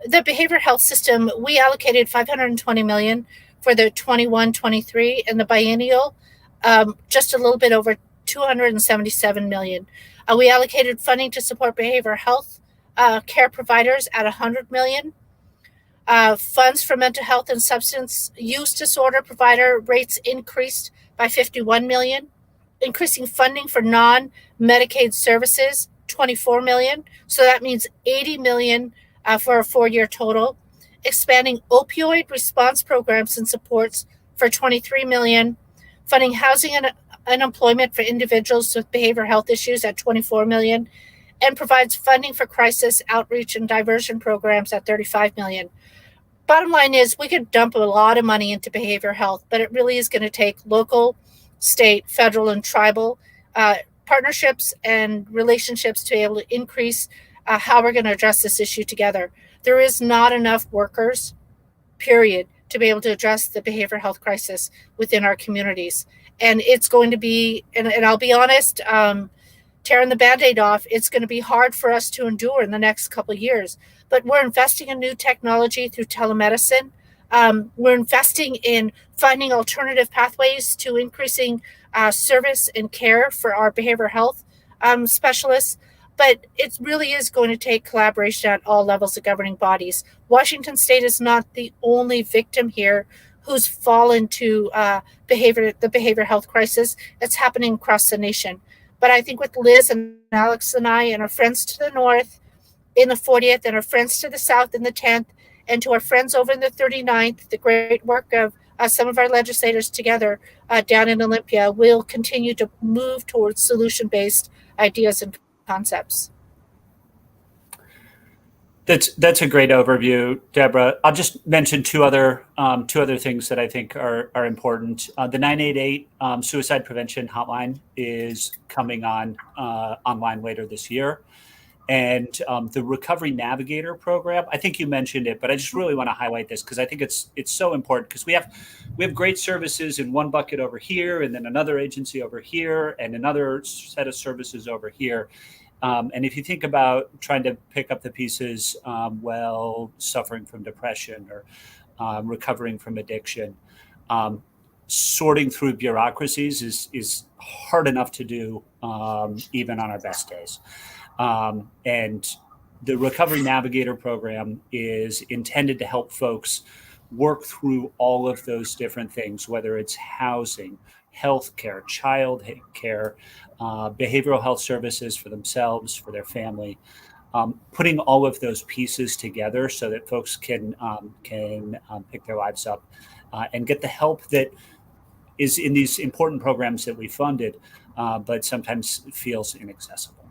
The behavioral health system, we allocated $520 million for the 21-23, and the biennial, just a little bit over $277 million. We allocated funding to support behavioral health care providers at $100 million. Funds for mental health and substance use disorder provider rates increased by $51 million. Increasing funding for non-Medicaid services, $24 million. So that means $80 million for a 4-year total. Expanding opioid response programs and supports for $23 million. Funding housing and employment for individuals with behavioral health issues at $24 million. And provides funding for crisis outreach and diversion programs at $35 million. Bottom line is we could dump a lot of money into behavioral health, but it really is going to take local, state, federal, and tribal partnerships and relationships to be able to increase how we're going to address this issue together. There is not enough workers, period, to be able to address the behavioral health crisis within our communities. And it's going to be, and I'll be honest, tearing the Band-Aid off, it's going to be hard for us to endure in the next couple of years. But we're investing in new technology through telemedicine. We're investing in finding alternative pathways to increasing service and care for our behavioral health specialists. But it really is going to take collaboration at all levels of governing bodies. Washington State is not the only victim here who's fallen to the behavioral health crisis. It's happening across the nation. But I think with Liz and Alex and I and our friends to the north in the 40th and our friends to the south in the 10th, and to our friends over in the 39th, the great work of some of our legislators together down in Olympia, will continue to move towards solution-based ideas and concepts. That's a great overview, Deborah. I'll just mention two other things that I think are important. The 988 suicide prevention hotline is coming online later this year, and the Recovery Navigator program. I think you mentioned it, but I just really want to highlight this because I think it's so important, because we have great services in one bucket over here, and then another agency over here, and another set of services over here. And if you think about trying to pick up the pieces while suffering from depression or recovering from addiction, sorting through bureaucracies is hard enough to do even on our best days. And the Recovery Navigator program is intended to help folks work through all of those different things, whether it's housing, healthcare, child care, behavioral health services for themselves, for their family, putting all of those pieces together so that folks can pick their lives up and get the help that is in these important programs that we funded, but sometimes feels inaccessible.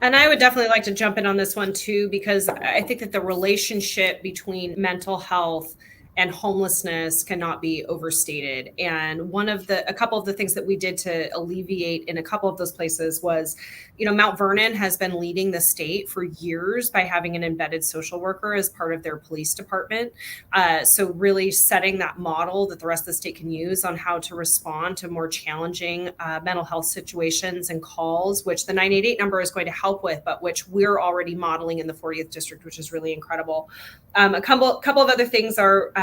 And I would definitely like to jump in on this one too, because I think that the relationship between mental health and homelessness cannot be overstated. And a couple of the things that we did to alleviate in a couple of those places was, Mount Vernon has been leading the state for years by having an embedded social worker as part of their police department. So really setting that model that the rest of the state can use on how to respond to more challenging mental health situations and calls, which the 988 number is going to help with, but which we're already modeling in the 40th district, which is really incredible. A couple of other things are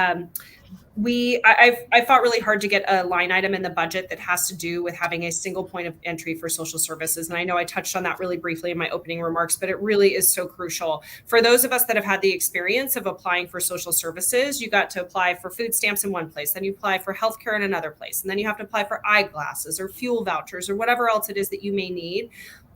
I fought really hard to get a line item in the budget that has to do with having a single point of entry for social services. And I know I touched on that really briefly in my opening remarks, but it really is so crucial. For those of us that have had the experience of applying for social services, you got to apply for food stamps in one place, then you apply for healthcare in another place, and then you have to apply for eyeglasses or fuel vouchers or whatever else it is that you may need.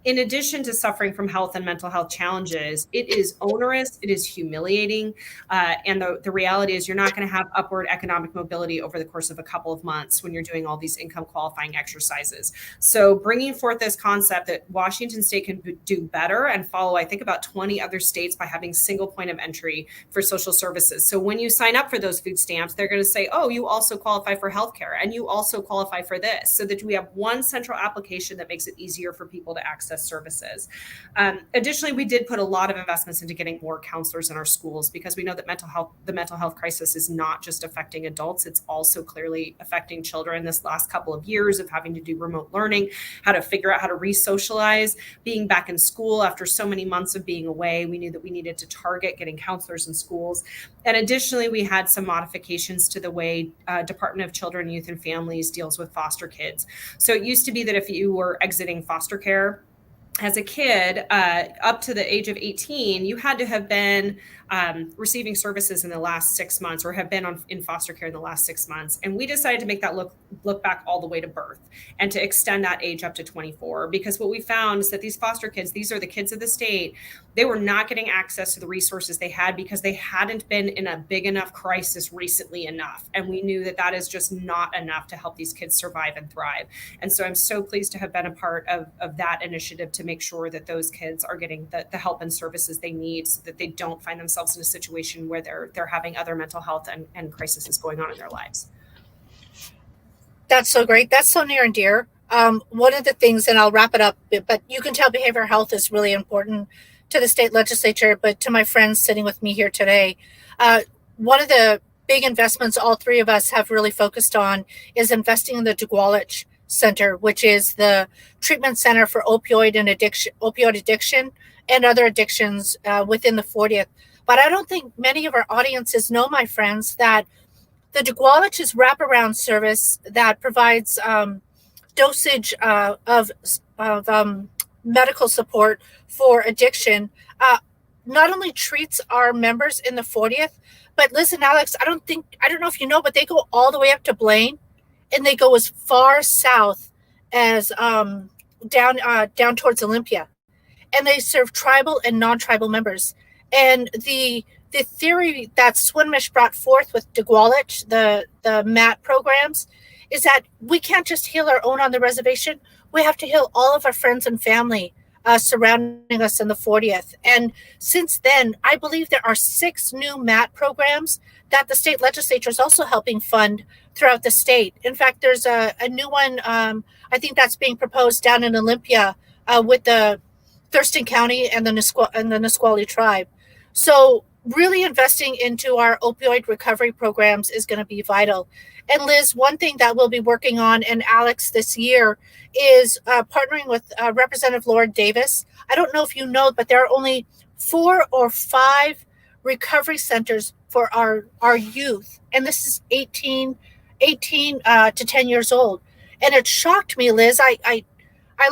In addition to suffering from health and mental health challenges, it is onerous, it is humiliating, and the reality is you're not going to have upward economic mobility over the course of a couple of months when you're doing all these income qualifying exercises. So bringing forth this concept that Washington State can do better and follow, I think, about 20 other states by having single point of entry for social services. So when you sign up for those food stamps, they're going to say, oh, you also qualify for healthcare and you also qualify for this, so that we have one central application that makes it easier for people to access services. Additionally, we did put a lot of investments into getting more counselors in our schools, because we know that the mental health crisis is not just affecting adults, it's also clearly affecting children. This last couple of years of having to do remote learning, how to figure out how to re-socialize, being back in school after so many months of being away, we knew that we needed to target getting counselors in schools. And additionally, we had some modifications to the way Department of Children, Youth, and Families deals with foster kids. So it used to be that if you were exiting foster care as a kid, up to the age of 18, you had to have been receiving services in the last 6 months, or have been in foster care in the last 6 months. And we decided to make that look back all the way to birth, and to extend that age up to 24. Because what we found is that these foster kids, these are the kids of the state, they were not getting access to the resources they had because they hadn't been in a big enough crisis recently enough. And we knew that that is just not enough to help these kids survive and thrive. And so I'm so pleased to have been a part of that initiative to make sure that those kids are getting the help and services they need, so that they don't find themselves in a situation where they're having other mental health and crises going on in their lives. That's so great. That's so near and dear. One of the things, and I'll wrap it up, but you can tell behavioral health is really important to the state legislature, but to my friends sitting with me here today. One of the big investments all three of us have really focused on is investing in the Dugualich Center, which is the treatment center for opioid addiction and other addictions within the 40th. But I don't think many of our audiences know, my friends, that the Dugualich is wraparound service that provides dosage of medical support for addiction. Not only treats our members in the 40th, but Liz and Alex, I don't know if you know, but they go all the way up to Blaine, and they go as far south as down towards Olympia, and they serve tribal and non-tribal members. And the theory that Swinomish brought forth with Dugualich, the MAT programs, is that we can't just heal our own on the reservation. We have to heal all of our friends and family surrounding us in the 40th. And since then, I believe there are 6 new MAT programs that the state legislature is also helping fund throughout the state. In fact, there's a new one, I think that's being proposed down in Olympia with the Thurston County and the Nisqually tribe. So really investing into our opioid recovery programs is going to be vital. And Liz, one thing that we'll be working on, and Alex, this year, is partnering with Representative Laura Davis. I don't know if you know, but there are only 4 or 5 recovery centers for our youth. And this is 18 to 10 years old. And it shocked me, Liz. I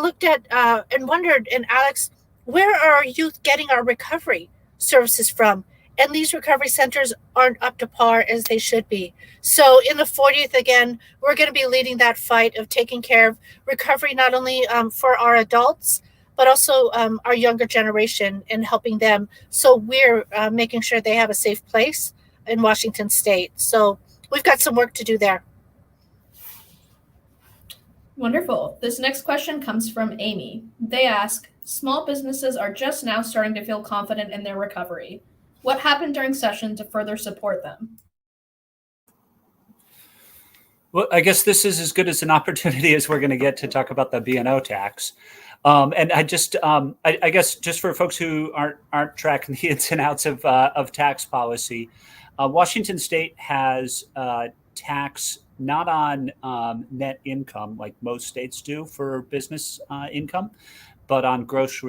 looked at and wondered, and Alex, where are our youth getting our recovery services from? And these recovery centers aren't up to par as they should be. So in the 40th, again, we're going to be leading that fight of taking care of recovery, not only for our adults, but also our younger generation, and helping them. So we're making sure they have a safe place in Washington State. So we've got some work to do there. Wonderful. This next question comes from Amy. They ask, small businesses are just now starting to feel confident in their recovery. What happened during session to further support them? Well, I guess this is as good as an opportunity as we're going to get to talk about the B&O tax. And I just, I guess, just for folks who aren't tracking the ins and outs of tax policy, Washington State has tax not on net income like most states do for business income, but on gross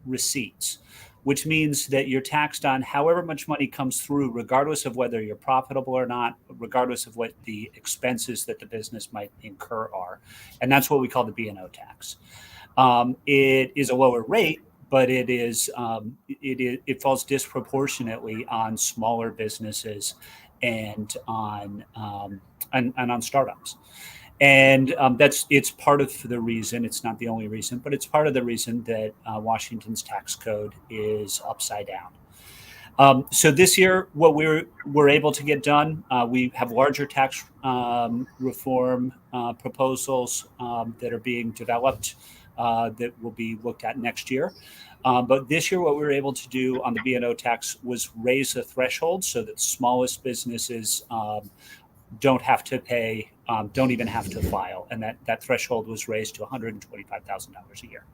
receipts, which means that you're taxed on however much money comes through, regardless of whether you're profitable or not, regardless of what the expenses that the business might incur are. And that's what we call the B&O tax. It is a lower rate, but it falls disproportionately on smaller businesses and on startups. And it's part of the reason, it's not the only reason, but it's part of the reason that Washington's tax code is upside down. So this year, what we're able to get done, we have larger tax reform proposals that are being developed that will be looked at next year. But this year, what we were able to do on the B&O tax was raise the threshold so that smallest businesses don't have to pay, don't even have to file. And that threshold was raised to $125,000 a year.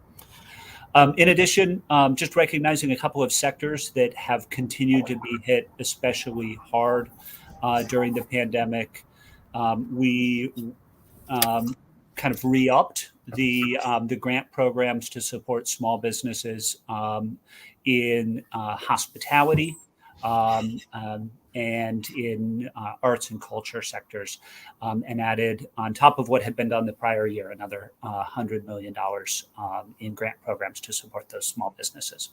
In addition, just recognizing a couple of sectors that have continued to be hit especially hard during the pandemic. We kind of re-upped the grant programs to support small businesses in hospitality, and in arts and culture sectors, and added, on top of what had been done the prior year, another $100 million in grant programs to support those small businesses.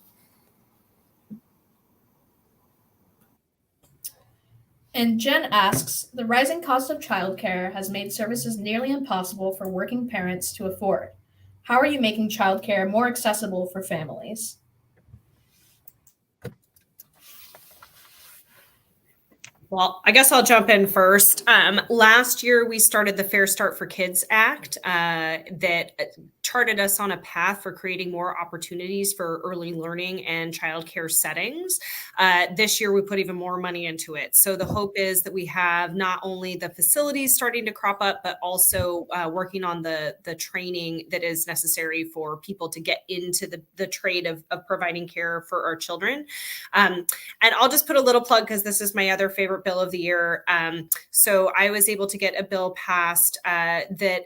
And Jen asks, the rising cost of childcare has made services nearly impossible for working parents to afford. How are you making childcare more accessible for families? Well, I guess I'll jump in first. Last year, we started the Fair Start for Kids Act that charted us on a path for creating more opportunities for early learning and childcare settings. This year, we put even more money into it. So the hope is that we have not only the facilities starting to crop up, but also working on the training that is necessary for people to get into the trade of providing care for our children. And I'll just put a little plug because this is my other favorite bill of the year. So I was able to get a bill passed that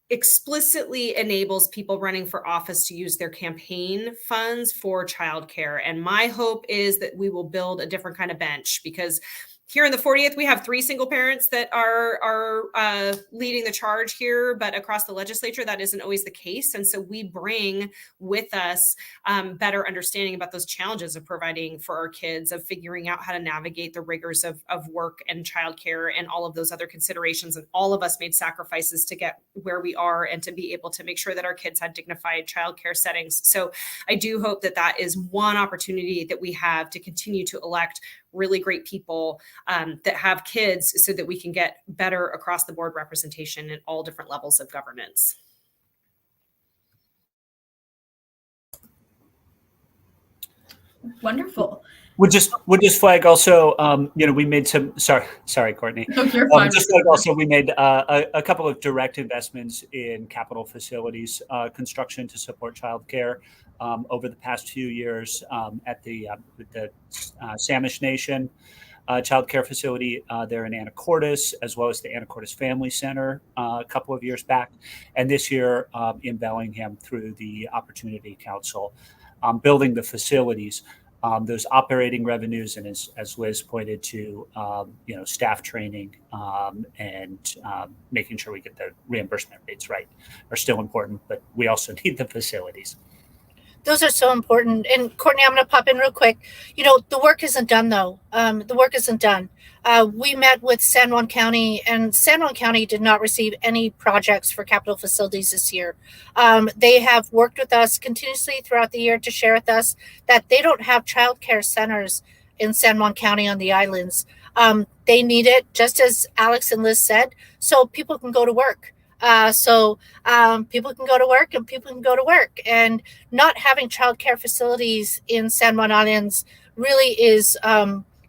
explicitly enables people running for office to use their campaign funds for childcare. And my hope is that we will build a different kind of bench, because here in the 40th, we have 3 single parents that are leading the charge here, but across the legislature, that isn't always the case. And so we bring with us better understanding about those challenges of providing for our kids, of figuring out how to navigate the rigors of work and childcare and all of those other considerations. And all of us made sacrifices to get where we are and to be able to make sure that our kids had dignified childcare settings. So I do hope that that is one opportunity that we have to continue to elect really great people that have kids, so that we can get better across the board representation at all different levels of governance. Wonderful. Would just flag also, we made some, sorry, Courtney. No, you're fine. Just flag also, we made a couple of direct investments in capital facilities construction to support childcare over the past few years at the Samish Nation childcare facility there in Anacortes, as well as the Anacortes Family Center a couple of years back. And this year in Bellingham through the Opportunity Council, building the facilities. Those operating revenues, and as Liz pointed to, staff training and making sure we get the reimbursement rates right are still important, but we also need the facilities. Those are so important. And Courtney, I'm going to pop in real quick. The work isn't done, though. The work isn't done. We met with San Juan County, and San Juan County did not receive any projects for capital facilities this year. They have worked with us continuously throughout the year to share with us that they don't have childcare centers in San Juan County on the islands. They need it, just as Alex and Liz said, so people can go to work. People can go to work and people can go to work. And not having childcare facilities in San Juan Islands really is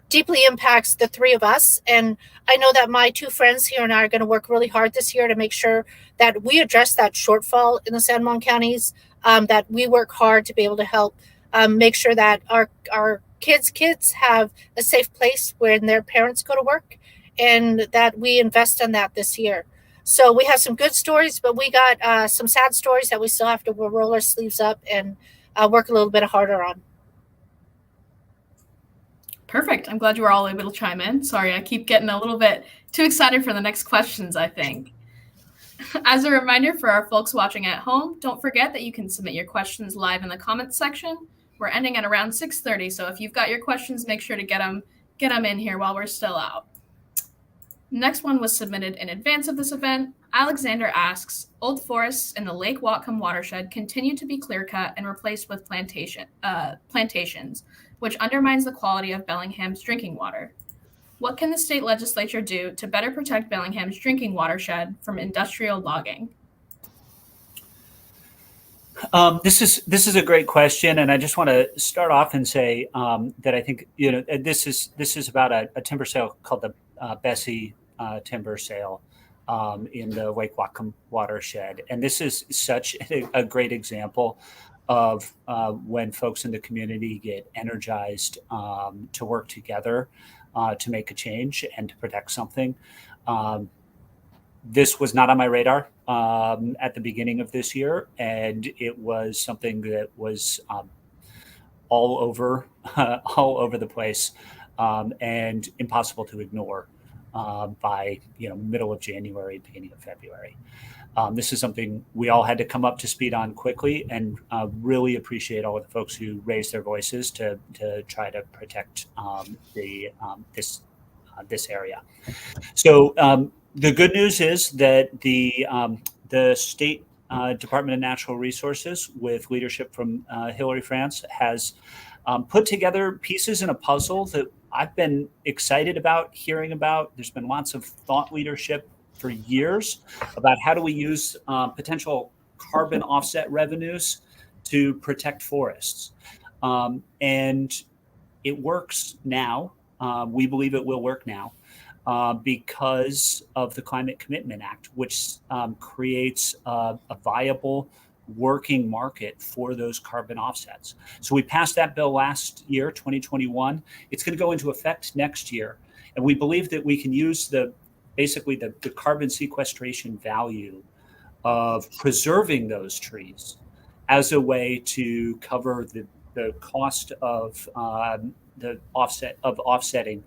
deeply impacts the 3 of us. And I know that my two friends here and I are going to work really hard this year to make sure that we address that shortfall in the San Juan counties, that we work hard to be able to help make sure that our kids have a safe place when their parents go to work, and that we invest in that this year. So we have some good stories, but we got some sad stories that we still have to roll our sleeves up and work a little bit harder on. Perfect. I'm glad you were all able to chime in. Sorry, I keep getting a little bit too excited for the next questions, I think. As a reminder for our folks watching at home, don't forget that you can submit your questions live in the comments section. We're ending at around 6:30, so if you've got your questions, make sure to get them in here while we're still out. Next one was submitted in advance of this event. Alexander asks, old forests in the Lake Whatcom watershed continue to be clear-cut and replaced with plantations, which undermines the quality of Bellingham's drinking water. What can the state legislature do to better protect Bellingham's drinking watershed from industrial logging? This is a great question, and I just want to start off and say that I think this is about a timber sale called the Bessie timber sale in the Lake Whatcom watershed, and this is such a great example of when folks in the community get energized to work together to make a change and to protect something. This was not on my radar at the beginning of this year, and it was something that was all over the place and impossible to ignore by middle of January, beginning of February. This is something we all had to come up to speed on quickly, and really appreciate all of the folks who raised their voices to try to protect this area. So the good news is that the state Department of Natural Resources, with leadership from Hillary France, has put together pieces in a puzzle that I've been excited about hearing about. There's been lots of thought leadership for years about how do we use potential carbon offset revenues to protect forests. And it works now. We believe it will work now because of the Climate Commitment Act, which creates a viable working market for those carbon offsets. So we passed that bill last year, 2021. It's going to go into effect next year. And we believe that we can use the carbon sequestration value of preserving those trees as a way to cover the cost of the offsetting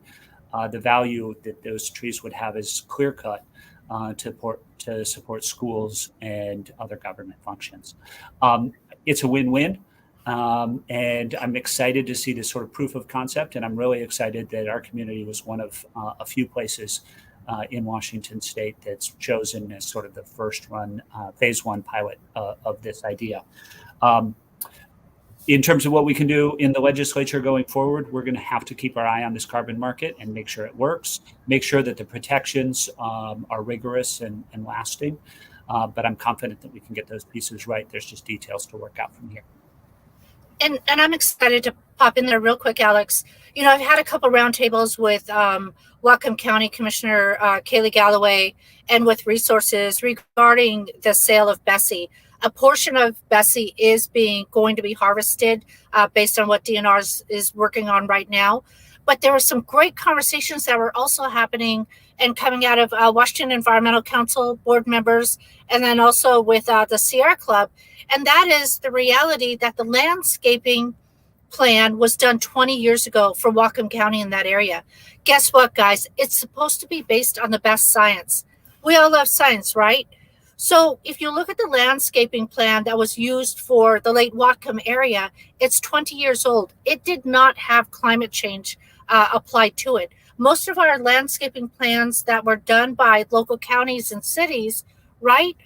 the value that those trees would have as clear cut to support schools and other government functions. It's a win-win. And I'm excited to see this sort of proof of concept. And I'm really excited that our community was one of a few places in Washington state that's chosen as sort of the first run phase one pilot of this idea. In terms of what we can do in the legislature going forward, we're going to have to keep our eye on this carbon market and make sure it works, make sure that the protections are rigorous and lasting. But I'm confident that we can get those pieces right. There's just details to work out from here. And I'm excited to pop in there real quick, Alex. I've had a couple roundtables with Whatcom County Commissioner Kaylee Galloway and with resources regarding the sale of Bessie. A portion of Bessie is going to be harvested based on what DNR is working on right now. But there were some great conversations that were also happening and coming out of Washington Environmental Council board members, and then also with the Sierra Club. And that is the reality that the landscaping plan was done 20 years ago for Whatcom County in that area. Guess what, guys? It's supposed to be based on the best science. We all love science, right? So if you look at the landscaping plan that was used for the Lake Whatcom area, it's 20 years old. It did not have climate change applied to it. Most of our landscaping plans that were done by local counties and cities, right,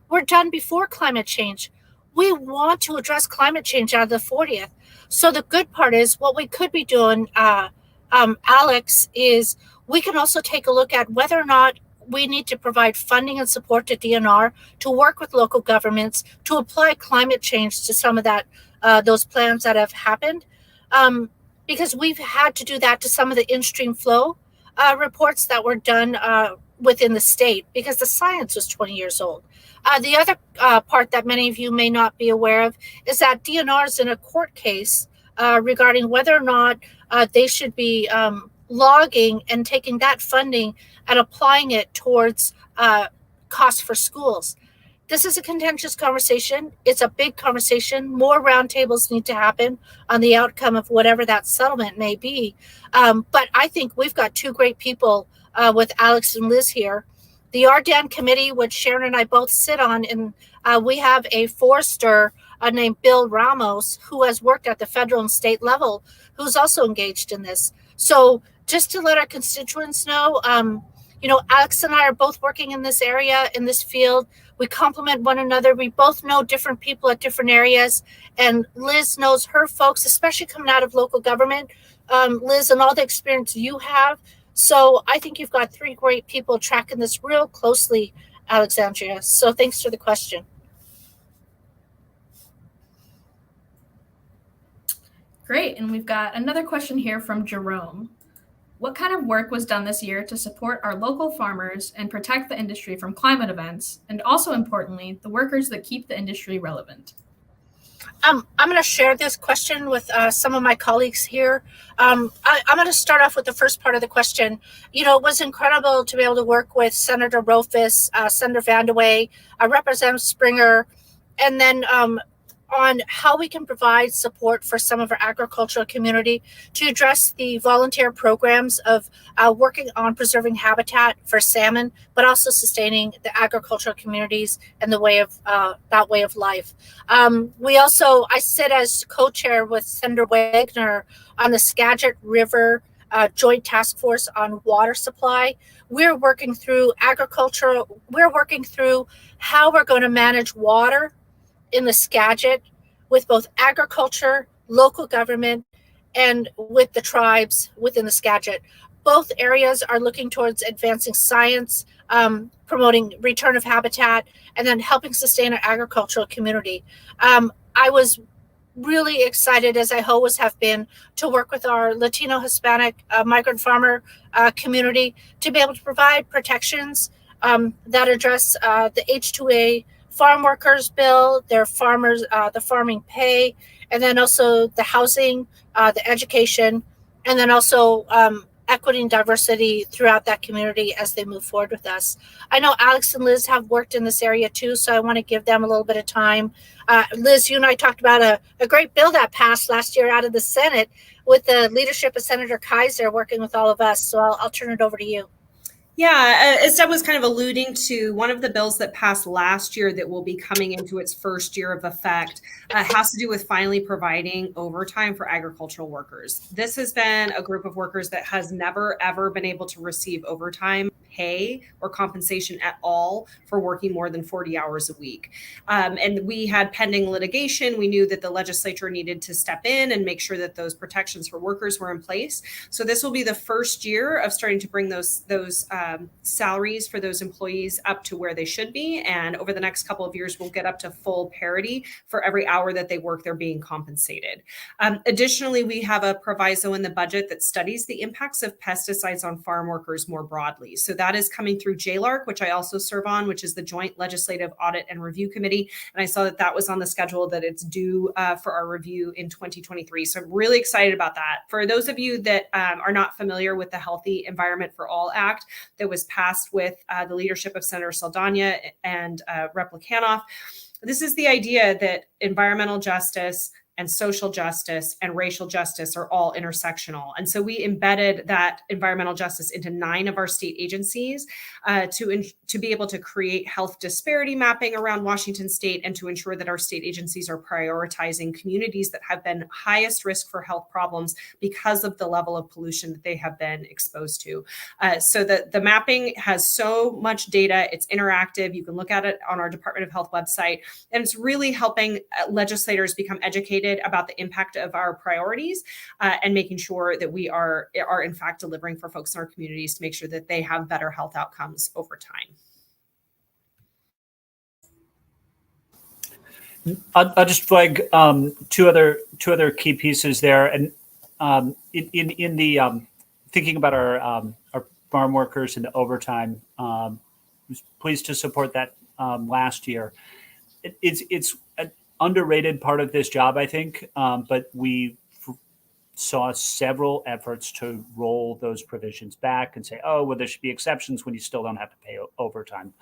were done before climate change. We want to address climate change out of the 40th. So the good part is what we could be doing, Alex, is we can also take a look at whether or not we need to provide funding and support to DNR to work with local governments to apply climate change to some of that those plans that have happened, because we've had to do that to some of the in-stream flow reports that were done within the state because the science was 20 years old. The other part that many of you may not be aware of is that DNR is in a court case regarding whether or not they should be logging and taking that funding and applying it towards costs for schools. This is a contentious conversation. It's a big conversation. More roundtables need to happen on the outcome of whatever that settlement may be. But I think we've got two great people with Alex and Liz here. The RDAN committee, which Sharon and I both sit on, and we have a forester named Bill Ramos, who has worked at the federal and state level, who's also engaged in this. So just to let our constituents know, Alex and I are both working in this area, in this field. We complement one another. We both know different people at different areas. And Liz knows her folks, especially coming out of local government. Liz, and all the experience you have. So I think you've got three great people tracking this real closely, Alexandria. So thanks for the question. Great. And we've got another question here from Jerome. What kind of work was done this year to support our local farmers and protect the industry from climate events, and also importantly, the workers that keep the industry relevant? I'm going to share this question with some of my colleagues here. I'm going to start off with the first part of the question. It was incredible to be able to work with Senator Rofus, Senator Vandeweghe, Representative Springer, and then on how we can provide support for some of our agricultural community to address the volunteer programs of working on preserving habitat for salmon, but also sustaining the agricultural communities and the way of that way of life. I sit as co-chair with Senator Wagner on the Skagit River Joint Task Force on water supply. We're working through agriculture. We're working through how we're going to manage water in the Skagit with both agriculture, local government, and with the tribes within the Skagit. Both areas are looking towards advancing science, promoting return of habitat, and then helping sustain our agricultural community. I was really excited, as I always have been, to work with our Latino, Hispanic, migrant farmer community to be able to provide protections that address the H-2A farm workers bill, their farmers, the farming pay, and then also the housing, the education, and then also equity and diversity throughout that community as they move forward with us. I know Alex and Liz have worked in this area too, so I want to give them a little bit of time. Liz, you and I talked about a great bill that passed last year out of the Senate with the leadership of Senator Kaiser working with all of us. So I'll turn it over to you. Yeah, as Deb was kind of alluding to, one of the bills that passed last year that will be coming into its first year of effect has to do with finally providing overtime for agricultural workers. This has been a group of workers that has never, ever been able to receive overtime pay or compensation at all for working more than 40 hours a week. And we had pending litigation. We knew that the legislature needed to step in and make sure that those protections for workers were in place. So this will be the first year of starting to bring those salaries for those employees up to where they should be. And over the next couple of years, we'll get up to full parity for every hour that they work, they're being compensated. Additionally, we have a proviso in the budget that studies the impacts of pesticides on farm workers more broadly. So that is coming through JLARC, which I also serve on, which is the Joint Legislative Audit and Review Committee. And I saw that that was on the schedule, that it's due for our review in 2023. So I'm really excited about that. For those of you that are not familiar with the Healthy Environment for All Act that was passed with the leadership of Senator Saldana and Rep. Lukanov, this is the idea that environmental justice and social justice and racial justice are all intersectional. And so we embedded that environmental justice into 9 of our state agencies to be able to create health disparity mapping around Washington state and to ensure that our state agencies are prioritizing communities that have been highest risk for health problems because of the level of pollution that they have been exposed to. So the mapping has so much data, it's interactive. You can look at it on our Department of Health website, and it's really helping legislators become educated about the impact of our priorities and making sure that we are in fact delivering for folks in our communities to make sure that they have better health outcomes over time. I'll just flag two other key pieces there, and in the thinking about our farm workers and the overtime, was pleased to support that last year. It's an underrated part of this job, I think, but we saw several efforts to roll those provisions back and say, oh, well, there should be exceptions when you still don't have to pay overtime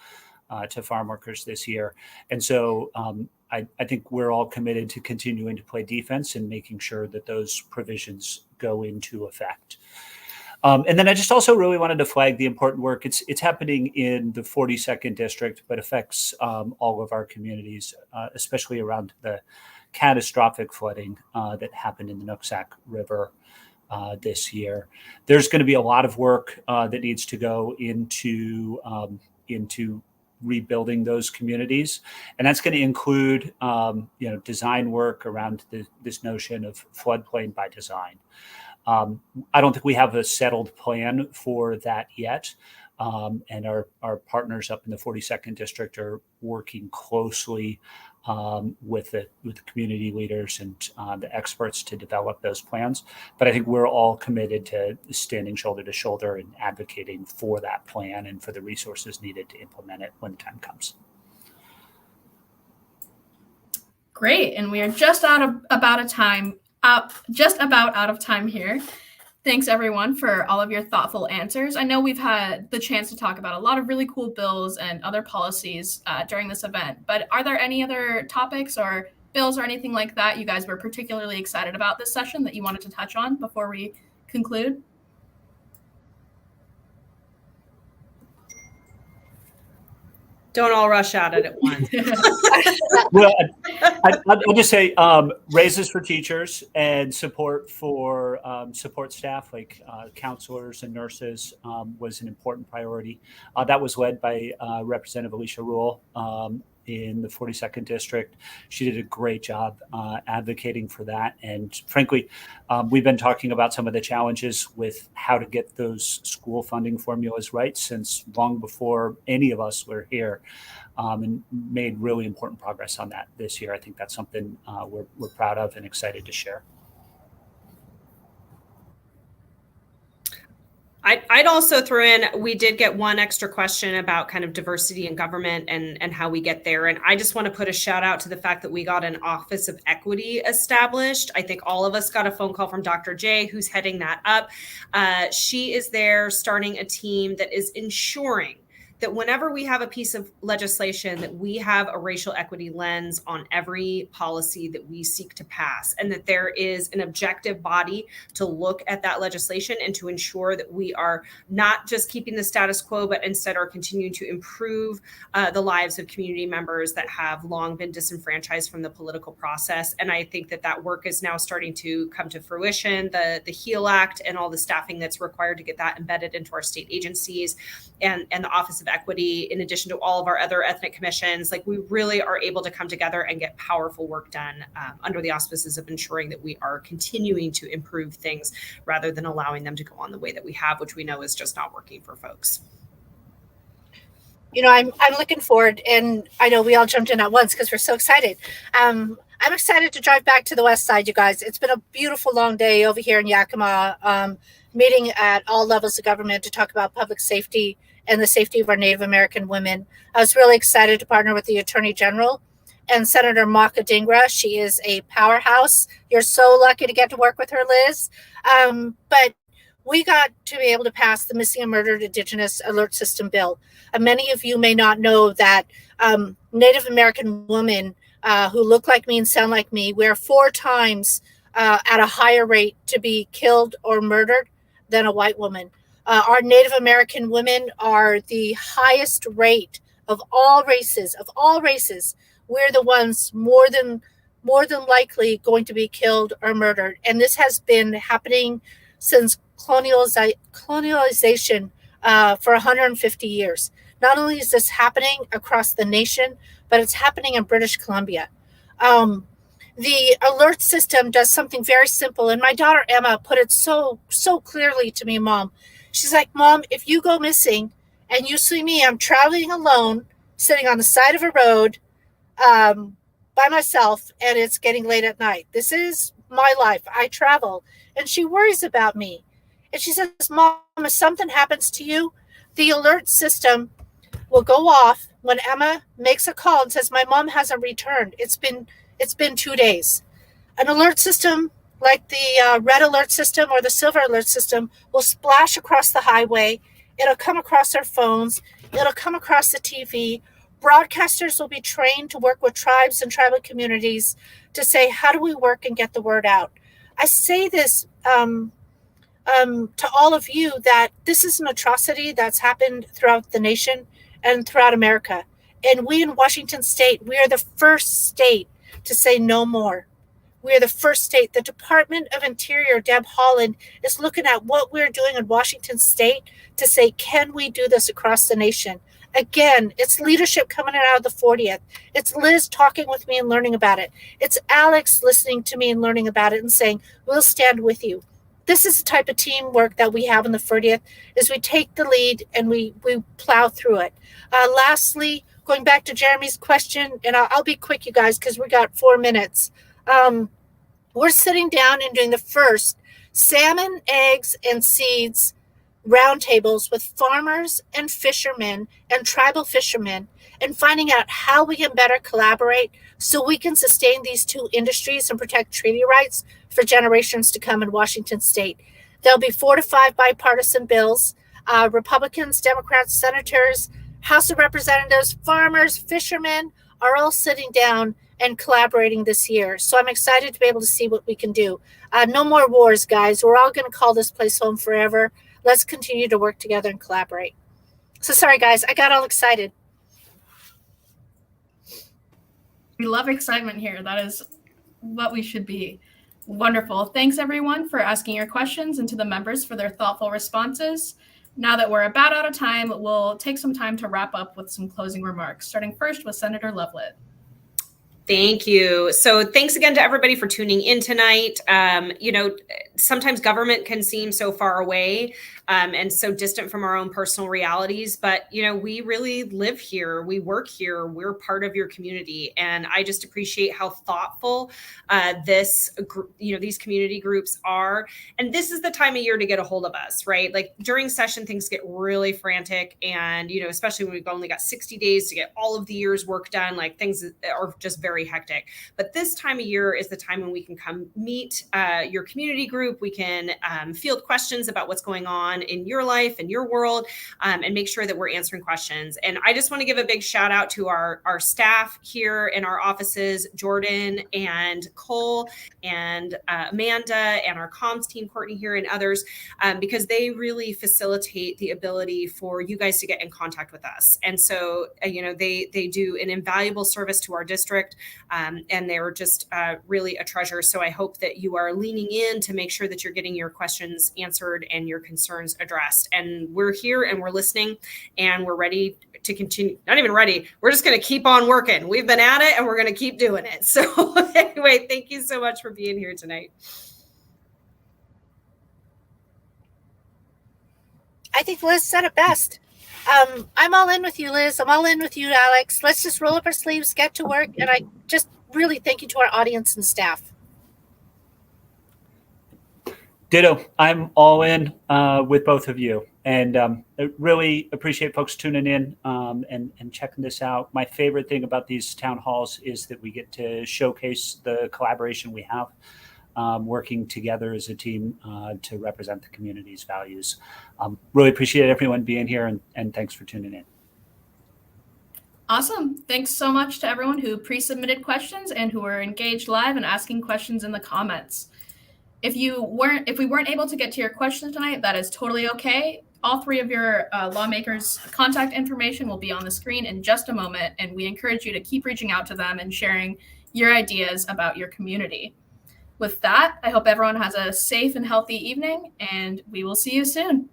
to farm workers this year. And so I think we're all committed to continuing to play defense and making sure that those provisions go into effect. And then I just also really wanted to flag the important work. It's happening in the 42nd district, but affects all of our communities, especially around the catastrophic flooding that happened in the Nooksack River this year. There's going to be a lot of work that needs to go into rebuilding those communities, and that's going to include design work around this notion of floodplain by design. I don't think we have a settled plan for that yet. And our partners up in the 42nd district are working closely with the community leaders and the experts to develop those plans. But I think we're all committed to standing shoulder to shoulder and advocating for that plan and for the resources needed to implement it when the time comes. Great, and we are just about out of time here. Thanks everyone for all of your thoughtful answers. I know we've had the chance to talk about a lot of really cool bills and other policies during this event, but are there any other topics or bills or anything like that you guys were particularly excited about this session that you wanted to touch on before we conclude? Don't all rush at it at once. Well, I'll just say raises for teachers and support for support staff like counselors and nurses was an important priority. That was led by Representative Alicia Rule in the 42nd district. She did a great job advocating for that. And frankly, we've been talking about some of the challenges with how to get those school funding formulas right since long before any of us were here, and made really important progress on that this year. I think that's something we're proud of and excited to share. I'd also throw in, we did get one extra question about kind of diversity in government and how we get there. And I just want to put a shout out to the fact that we got an Office of Equity established. I think all of us got a phone call from Dr. J, who's heading that up. She is there starting a team that is ensuring that whenever we have a piece of legislation, that we have a racial equity lens on every policy that we seek to pass, and that there is an objective body to look at that legislation and to ensure that we are not just keeping the status quo, but instead are continuing to improve the lives of community members that have long been disenfranchised from the political process. And I think that work is now starting to come to fruition. The HEAL Act and all the staffing that's required to get that embedded into our state agencies and the Office of Equity, in addition to all of our other ethnic commissions, like we really are able to come together and get powerful work done under the auspices of ensuring that we are continuing to improve things rather than allowing them to go on the way that we have, which we know is just not working for folks. You know, I'm looking forward, and I know we all jumped in at once because we're so excited. I'm excited to drive back to the west side, you guys. It's been a beautiful long day over here in Yakima, meeting at all levels of government to talk about public safety and the safety of our Native American women. I was really excited to partner with the Attorney General and Senator Maka Dhingra. She is a powerhouse. You're so lucky to get to work with her, Liz. But we got to be able to pass the Missing and Murdered Indigenous Alert System bill. Many of you may not know that Native American women who look like me and sound like me were 4 times at a higher rate to be killed or murdered than a white woman. Our Native American women are the highest rate of all races. We're the ones more than likely going to be killed or murdered. And this has been happening since colonialization for 150 years. Not only is this happening across the nation, but it's happening in British Columbia. The alert system does something very simple. And my daughter, Emma, put it so clearly to me, Mom. She's like, Mom, if you go missing and you see me, I'm traveling alone, sitting on the side of a road by myself, and it's getting late at night. This is my life. I travel. And she worries about me. And she says, Mom, if something happens to you, the alert system will go off when Emma makes a call and says, my mom hasn't returned. It's been 2 days. An alert system like the red alert system or the silver alert system will splash across the highway. It'll come across our phones. It'll come across the TV. Broadcasters will be trained to work with tribes and tribal communities to say, how do we work and get the word out? I say this to all of you that this is an atrocity that's happened throughout the nation and throughout America. And we in Washington State, we are the first state to say no more. We are the first state. The Department of Interior, Deb Haaland, is looking at what we're doing in Washington State to say, can we do this across the nation? Again, it's leadership coming out of the 40th. It's Liz talking with me and learning about it. It's Alex listening to me and learning about it and saying, we'll stand with you. This is the type of teamwork that we have in the 40th, is we take the lead and we plow through it. Lastly, going back to Jeremy's question, and I'll be quick, you guys, because we got 4 minutes. We're sitting down and doing the first salmon, eggs, and seeds roundtables with farmers and fishermen and tribal fishermen, and finding out how we can better collaborate so we can sustain these two industries and protect treaty rights for generations to come in Washington State. There'll be 4 to 5 bipartisan bills. Republicans, Democrats, senators, House of Representatives, farmers, fishermen are all sitting down and collaborating this year. So I'm excited to be able to see what we can do. No more wars, guys. We're all going to call this place home forever. Let's continue to work together and collaborate. So sorry, guys, I got all excited. We love excitement here. That is what we should be. Wonderful. Thanks, everyone, for asking your questions, and to the members for their thoughtful responses. Now that we're about out of time, we'll take some time to wrap up with some closing remarks, starting first with Senator Lovelit. Thank you. So thanks again to everybody for tuning in tonight. Sometimes government can seem so far away and so distant from our own personal realities, but, we really live here. We work here. We're part of your community. And I just appreciate how thoughtful these community groups are. And this is the time of year to get a hold of us, right? Like during session, things get really frantic. And, especially when we've only got 60 days to get all of the year's work done, like things are just very hectic. But this time of year is the time when we can come meet your community group. We can field questions about what's going on in your life and your world, and make sure that we're answering questions. And I just want to give a big shout out to our staff here in our offices, Jordan and Cole and Amanda, and our comms team, Courtney here, and others, because they really facilitate the ability for you guys to get in contact with us. And so, they do an invaluable service to our district. And they're just really a treasure. So I hope that you are leaning in to make sure that you're getting your questions answered and your concerns addressed. And we're here and we're listening and we're ready to continue. Not even ready. We're just going to keep on working. We've been at it and we're going to keep doing it. So anyway, thank you so much for being here tonight. I think Liz said it best. I'm all in with you, Liz. I'm all in with you, Alex. Let's just roll up our sleeves, get to work. And I just really thank you to our audience and staff. Ditto. I'm all in with both of you. And I really appreciate folks tuning in and checking this out. My favorite thing about these town halls is that we get to showcase the collaboration we have, working together as a team to represent the community's values. Really appreciate everyone being here, and thanks for tuning in. Awesome. Thanks so much to everyone who pre-submitted questions and who were engaged live and asking questions in the comments. If we weren't able to get to your questions tonight, that is totally okay. All 3 of your lawmakers' contact information will be on the screen in just a moment, and we encourage you to keep reaching out to them and sharing your ideas about your community. With that, I hope everyone has a safe and healthy evening, and we will see you soon.